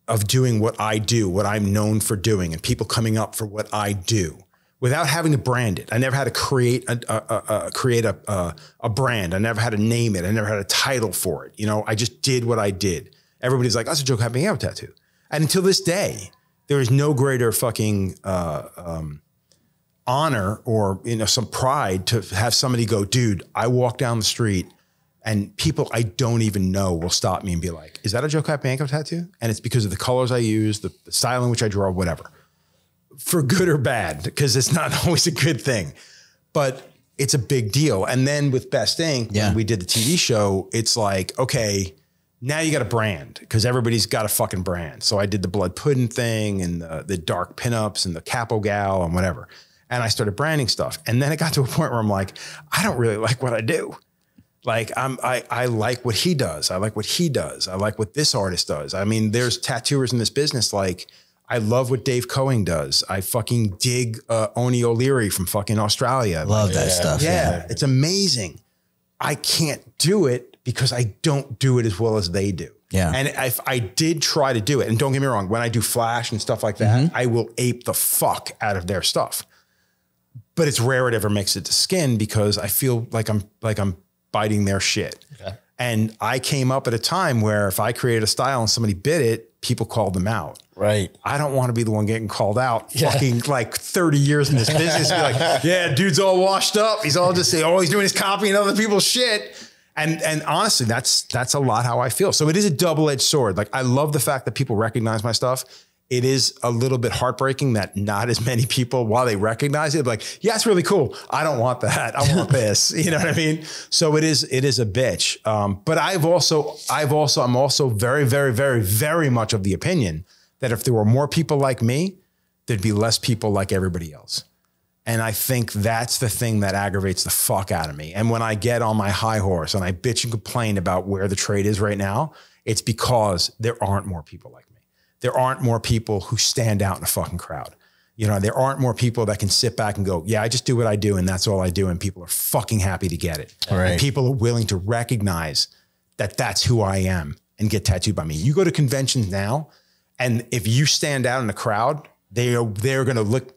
of doing what I do, what I'm known for doing, and people coming up for what I do without having to brand it. I never had to create a brand. I never had to name it. I never had a title for it. You know, I just did what I did. Everybody's like, that's a Joe Capobianco tattoo. And until this day, there is no greater fucking honor or, you know, some pride to have somebody go, dude, I walk down the street and people I don't even know will stop me and be like, is that a Joe Capobianco tattoo? And it's because of the colors I use, the style in which I draw, whatever. For good or bad, because it's not always a good thing. But it's a big deal. And then with Best Ink, when we did the TV show, it's like, okay, now you got a brand, because everybody's got a fucking brand. So I did the blood pudding thing and the dark pinups and the capo gal and whatever. And I started branding stuff. And then it got to a point where I'm like, I don't really like what I do. Like I like what he does. I like what he does. I like what this artist does. I mean, there's tattooers in this business. Like I love what Dave Coing does. I fucking dig Oni O'Leary from fucking Australia.
Love that stuff.
Yeah, it's amazing. I can't do it because I don't do it as well as they do.
Yeah.
And if I did try to do it, and don't get me wrong, when I do Flash and stuff like that, I will ape the fuck out of their stuff. But it's rare it ever makes it to Skin because I feel like I'm biting their shit. Okay. And I came up at a time where if I created a style and somebody bit it, people called them out.
Right.
I don't want to be the one getting called out fucking like 30 years in this business. Be like, yeah, dude's all washed up. He's all just saying, oh, he's doing his copying other people's shit. And honestly, that's a lot how I feel. So it is a double-edged sword. Like I love the fact that people recognize my stuff. It is a little bit heartbreaking that not as many people, while they recognize it, like, yeah, it's really cool. I don't want that. I want this. You know what I mean? So it is a bitch. But I'm also very, very, very, very much of the opinion that if there were more people like me, there'd be less people like everybody else. And I think that's the thing that aggravates the fuck out of me. And when I get on my high horse and I bitch and complain about where the trade is right now, it's because there aren't more people like me. There aren't more people who stand out in a fucking crowd. You know, there aren't more people that can sit back and go, yeah, I just do what I do and that's all I do. And people are fucking happy to get it. Right. And people are willing to recognize that that's who I am and get tattooed by me. You go to conventions now, and if you stand out in the crowd, they're going to look,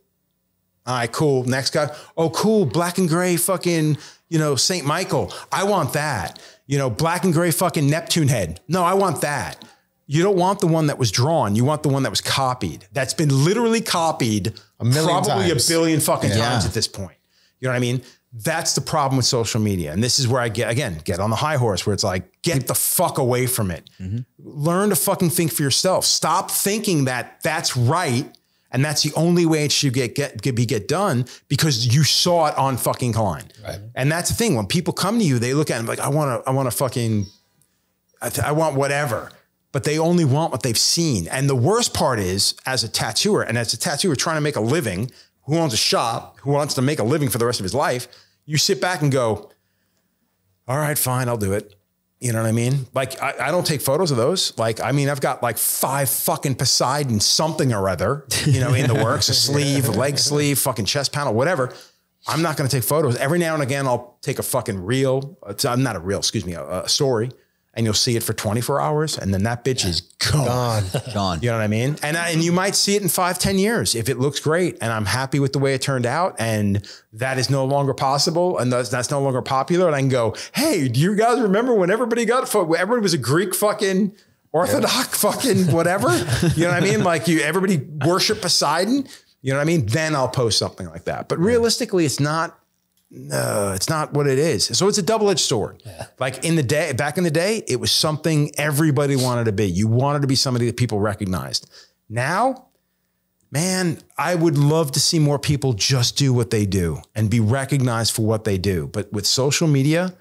all right, cool. Next guy. Oh, cool. Black and gray fucking, St. Michael. I want that. Black and gray fucking Neptune head. No, I want that. You don't want the one that was drawn. You want the one that was copied. That's been literally copied probably a billion fucking times at this point. You know what I mean? That's the problem with social media. And this is where I get on the high horse where it's like, get the fuck away from it. Learn to fucking think for yourself. Stop thinking that that's right. And that's the only way it should get done because you saw it on fucking Klein. Right. And that's the thing. When people come to you, they look at them like, I want whatever. But they only want what they've seen. And the worst part is, as a tattooer, and as a tattooer trying to make a living, who owns a shop, who wants to make a living for the rest of his life, you sit back and go, all right, fine, I'll do it. You know what I mean? Like, I don't take photos of those. Like, I mean, I've got like 5 fucking Poseidon something or other, in the works, a sleeve, a leg sleeve, fucking chest panel, whatever. I'm not going to take photos. Every now and again, I'll take a fucking reel. Not a reel, excuse me, a story. And you'll see it for 24 hours. And then that bitch is gone. You know what I mean? And you might see it in 5-10 years if it looks great. And I'm happy with the way it turned out. And that is no longer possible. And that's no longer popular. And I can go, hey, do you guys remember when everybody was a Greek fucking Orthodox fucking whatever? You know what I mean? Like everybody worship Poseidon. You know what I mean? Then I'll post something like that. But realistically, it's not what it is. So it's a double-edged sword. Yeah. Like back in the day, it was something everybody wanted to be. You wanted to be somebody that people recognized. Now, man, I would love to see more people just do what they do and be recognized for what they do. But with social media,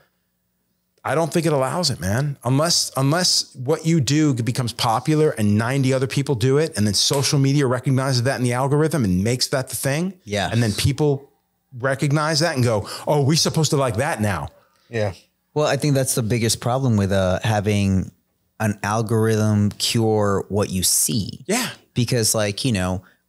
I don't think it allows it, man. Unless what you do becomes popular and 90 other people do it, and then social media recognizes that in the algorithm and makes that the thing. Yeah. And then people recognize that and go, oh, we're supposed to like that now. Yeah.
Well, I think that's the biggest problem with having an algorithm cure what you see. Yeah. Because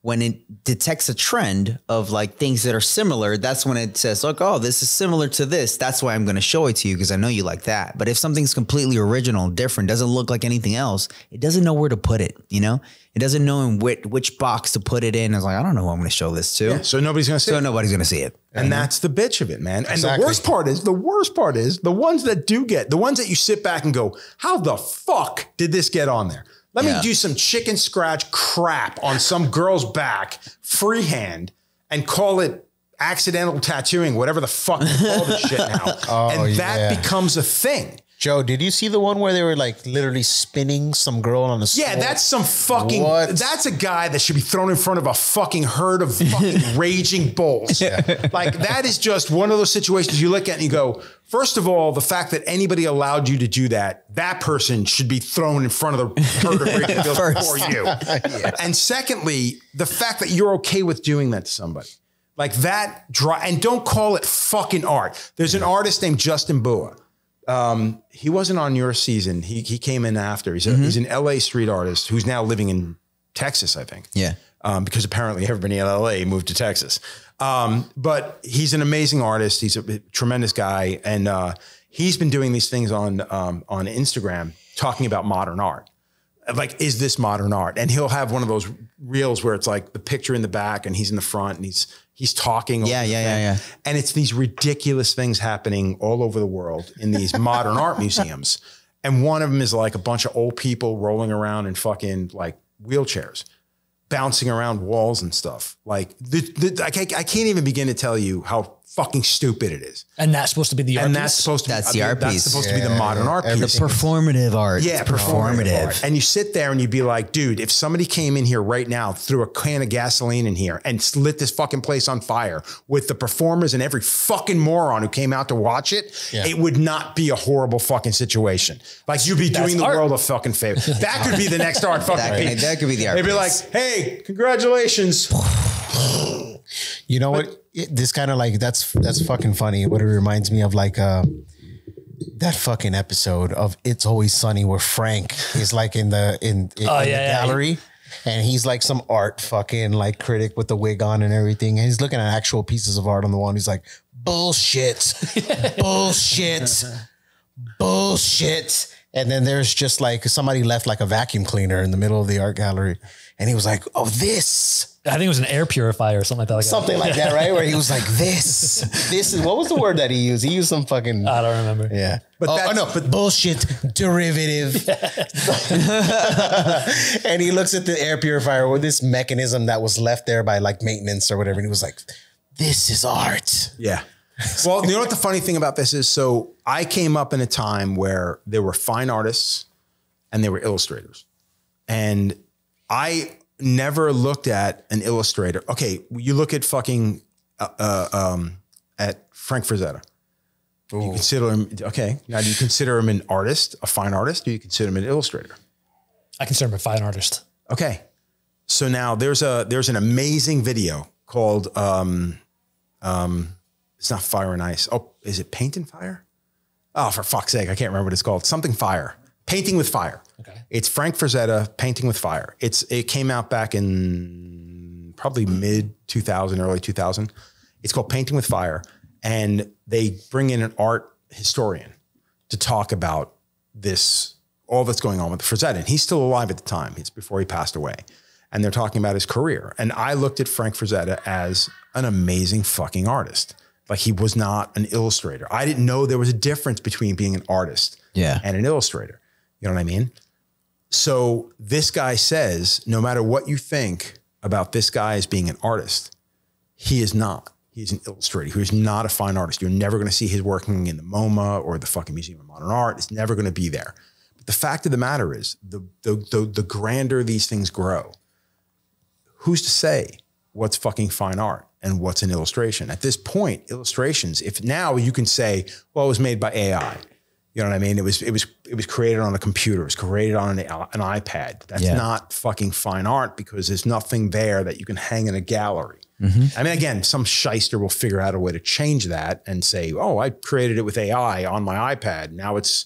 when it detects a trend of like things that are similar, that's when it says, look, oh, this is similar to this. That's why I'm going to show it to you because I know you like that. But if something's completely original, different, doesn't look like anything else, it doesn't know where to put it. It doesn't know in which box to put it in. It's like, I don't know who I'm going to show this to. Yeah,
so nobody's going to see it.
So nobody's going to see it.
And that's the bitch of it, man. And the worst part is the ones that do get, the ones that you sit back and go, how the fuck did this get on there? Let me do some chicken scratch crap on some girl's back, freehand, and call it accidental tattooing, whatever the fuck you call this shit now. And that becomes a thing.
Joe, did you see the one where they were like literally spinning some girl on the sword?
Yeah, that's some fucking, that's a guy that should be thrown in front of a fucking herd of fucking raging bulls. Like that is just one of those situations you look at and you go, first of all, the fact that anybody allowed you to do that, that person should be thrown in front of the herd of raging bulls before you. And secondly, the fact that you're okay with doing that to somebody. Like that, and don't call it fucking art. There's an artist named Justin Bua. He wasn't on your season. He came in after. He's an LA street artist who's now living in Texas, I think.
Yeah.
Because apparently everybody in LA moved to Texas. But he's an amazing artist. He's a tremendous guy. And he's been doing these things on Instagram talking about modern art. Like, is this modern art? And he'll have one of those reels where it's like the picture in the back and he's in the front and he's talking.
Yeah.
And it's these ridiculous things happening all over the world in these modern art museums. And one of them is like a bunch of old people rolling around in fucking like wheelchairs, bouncing around walls and stuff. Like I can't even begin to tell you how fucking stupid it is.
And that's supposed to be the art
And
piece?
that's supposed to
That's
be
the art
that's
piece.
supposed to be the modern art piece.
The performative art.
Yeah,
It's
performative art. And you sit there and you'd be like, dude, if somebody came in here right now, threw a can of gasoline in here and lit this fucking place on fire with the performers and every fucking moron who came out to watch it, it would not be a horrible fucking situation. Like, you'd be doing the world a fucking favor. That could be the next art fucking piece.
That could be the art
They'd be like, hey, congratulations.
You know what? This kind of like, that's fucking funny. What it reminds me of, like that fucking episode of It's Always Sunny where Frank is like in the gallery. And he's like some art fucking like critic with the wig on and everything. And he's looking at actual pieces of art on the wall. And he's like, bullshit, bullshit, bullshit. And then there's just like somebody left like a vacuum cleaner in the middle of the art gallery. And he was like, oh, this.
I think it was an air purifier or something like that.
Something like that, right? Where he was like, this is, what was the word that he used? He used some fucking.
I don't remember.
Yeah.
But
bullshit derivative. And he looks at the air purifier with this mechanism that was left there by like maintenance or whatever. And he was like, this is art.
Yeah. Well, you know what the funny thing about this is? So I came up in a time where there were fine artists and there were illustrators. And I never looked at an illustrator. Okay, you look at fucking at Frank Frazetta. Ooh. You consider him, okay, now do you consider him an artist, a fine artist? Do you consider him an illustrator?
I consider him a fine artist.
Okay. So now there's an amazing video called it's not Fire and Ice. Oh, is it Paint and Fire? Oh, for fuck's sake, I can't remember what it's called. Something Fire. Painting with Fire. Okay. It's Frank Frazetta, Painting with Fire. It came out back in probably mid 2000, early 2000. It's called Painting with Fire. And they bring in an art historian to talk about this, all that's going on with Frazetta. And he's still alive at the time. It's before he passed away. And they're talking about his career. And I looked at Frank Frazetta as an amazing fucking artist. Like, he was not an illustrator. I didn't know there was a difference between being an artist and an illustrator. You know what I mean? So this guy says, no matter what you think about this guy as being an artist, he is not. He's an illustrator. He's not a fine artist. You're never going to see his working in the MoMA or the fucking Museum of Modern Art. It's never going to be there. But the fact of the matter is, the grander these things grow, who's to say what's fucking fine art and what's an illustration? At this point, illustrations, if now you can say, well, it was made by AI. You know what I mean? It was created on a computer. It was created on an iPad. That's not fucking fine art, because there's nothing there that you can hang in a gallery. Mm-hmm. I mean, again, some shyster will figure out a way to change that and say, oh, I created it with AI on my iPad. Now it's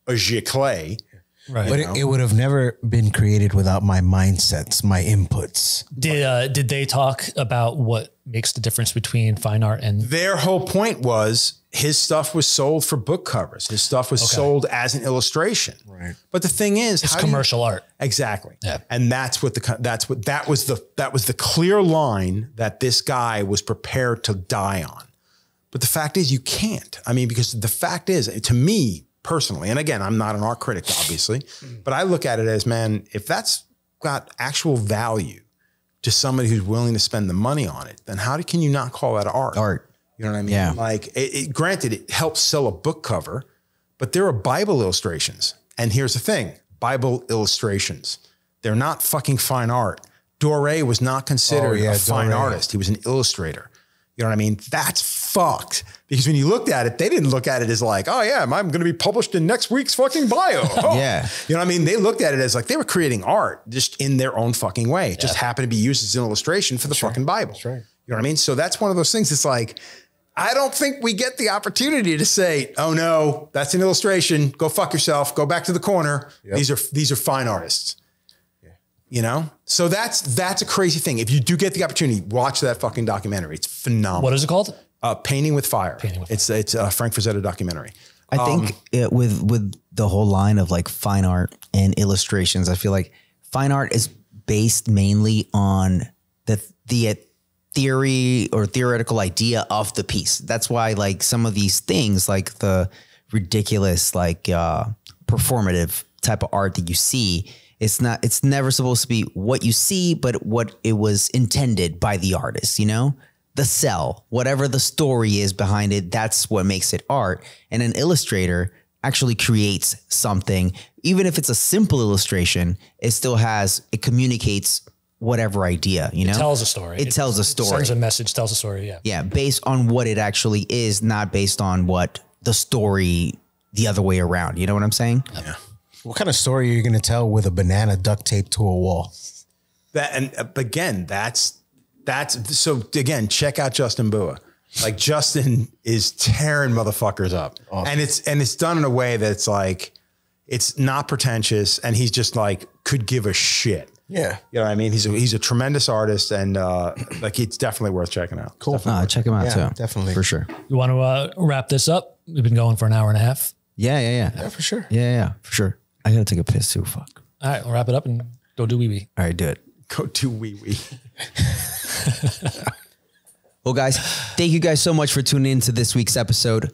a giclée.
Right. But it would have never been created without my mindsets, my inputs.
Did they talk about what makes the difference between fine art and...
Their whole point was his stuff was sold for book covers. His stuff was sold as an illustration. Right. But the thing is,
it's commercial art.
Exactly. Yeah. And that was the clear line that this guy was prepared to die on. But the fact is, you can't. I mean, because the fact is, to me personally, and again, I'm not an art critic, obviously, but I look at it as, man, if that's got actual value to somebody who's willing to spend the money on it, then how can you not call that art?
Art.
You know what I mean?
Yeah.
Like, granted, it helps sell a book cover, but there are Bible illustrations. And here's the thing, Bible illustrations, they're not fucking fine art. Doré was not considered a fine artist. He was an illustrator. You know what I mean? That's fucked. Because when you looked at it, they didn't look at it as like, oh yeah, I'm going to be published in next week's fucking bio. Oh.
Yeah.
You know what I mean? They looked at it as like they were creating art just in their own fucking way. It just happened to be used as an illustration for the fucking Bible. That's right. You know what I mean? So that's one of those things. It's like, I don't think we get the opportunity to say, oh no, that's an illustration. Go fuck yourself. Go back to the corner. Yep. These are fine artists. Yeah. You know? So that's a crazy thing. If you do get the opportunity, watch that fucking documentary. It's phenomenal.
What is it called?
Painting with Fire.
Painting with
Fire. It's a Frank Frazetta documentary.
I think with the whole line of like fine art and illustrations, I feel like fine art is based mainly on the theory or theoretical idea of the piece. That's why like some of these things, like the ridiculous, like performative type of art that you see, it's never supposed to be what you see, but what it was intended by the artist, you know? The cell, whatever the story is behind it, that's what makes it art. And an illustrator actually creates something, even if it's a simple illustration, it communicates whatever idea, you know? It
tells a story.
It tells a story.
It sends a message, tells a story, yeah.
Yeah, based on what it actually is, not based on what the story the other way around. You know what I'm saying?
Yeah.
What kind of story are you going to tell with a banana duct taped to a wall?
So again, check out Justin Bua. Like Justin is tearing motherfuckers up. Awesome. And it's done in a way that's like, it's not pretentious, and he's just like could give a shit.
Yeah.
You know what I mean? He's a tremendous artist, and like it's definitely worth checking out.
Cool.
Check him out too.
Definitely.
For sure.
You want to wrap this up? We've been going for an hour and a half.
Yeah,
for sure.
Yeah, for sure. I gotta take a piss too. Fuck.
All right, we'll wrap it up and go do wee wee.
All right, do it.
Go do wee wee.
Well, guys, thank you guys so much for tuning in to this week's episode.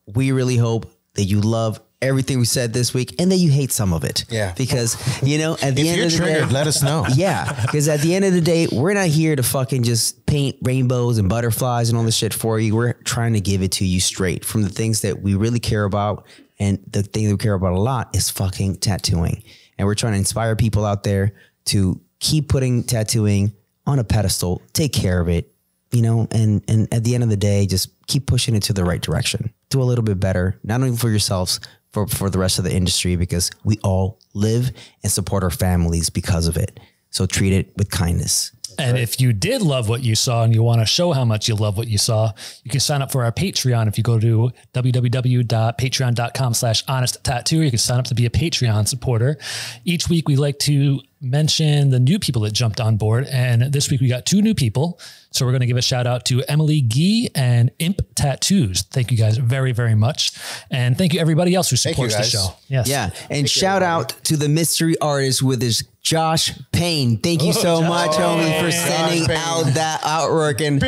We really hope that you love everything we said this week and that you hate some of it.
Yeah.
Because, you know, at the end of the day,
let us know.
Yeah. Because at the end of the day, we're not here to fucking just paint rainbows and butterflies and all this shit for you. We're trying to give it to you straight from the things that we really care about. And the thing that we care about a lot is fucking tattooing. And we're trying to inspire people out there to keep putting tattooing on a pedestal, take care of it, you know, and at the end of the day, just keep pushing it to the right direction. Do a little bit better, not only for yourselves, for the rest of the industry, because we all live and support our families because of it. So treat it with kindness.
And if you did love what you saw and you want to show how much you love what you saw, you can sign up for our Patreon. If you go to www.patreon.com/honest tattoo, you can sign up to be a Patreon supporter. Each week we like to mention the new people that jumped on board. And this week we got 2 new people. So we're going to give a shout out to Emily Gee and Imp Tattoos. Thank you guys very, very much. And thank you everybody else who supports the show. Yes.
Yeah. And shout out to the mystery artist with his Josh Payne. Thank you so much, homie, for sending out that artwork. And for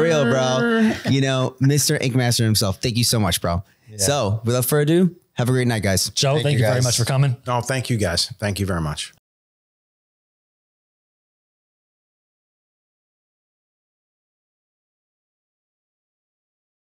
real, bro. You know, Mr. Ink Master himself. Thank you so much, bro. Yeah. So without further ado, have a great night, guys.
Joe, thank you very much for coming.
No, thank you guys. Thank you very much.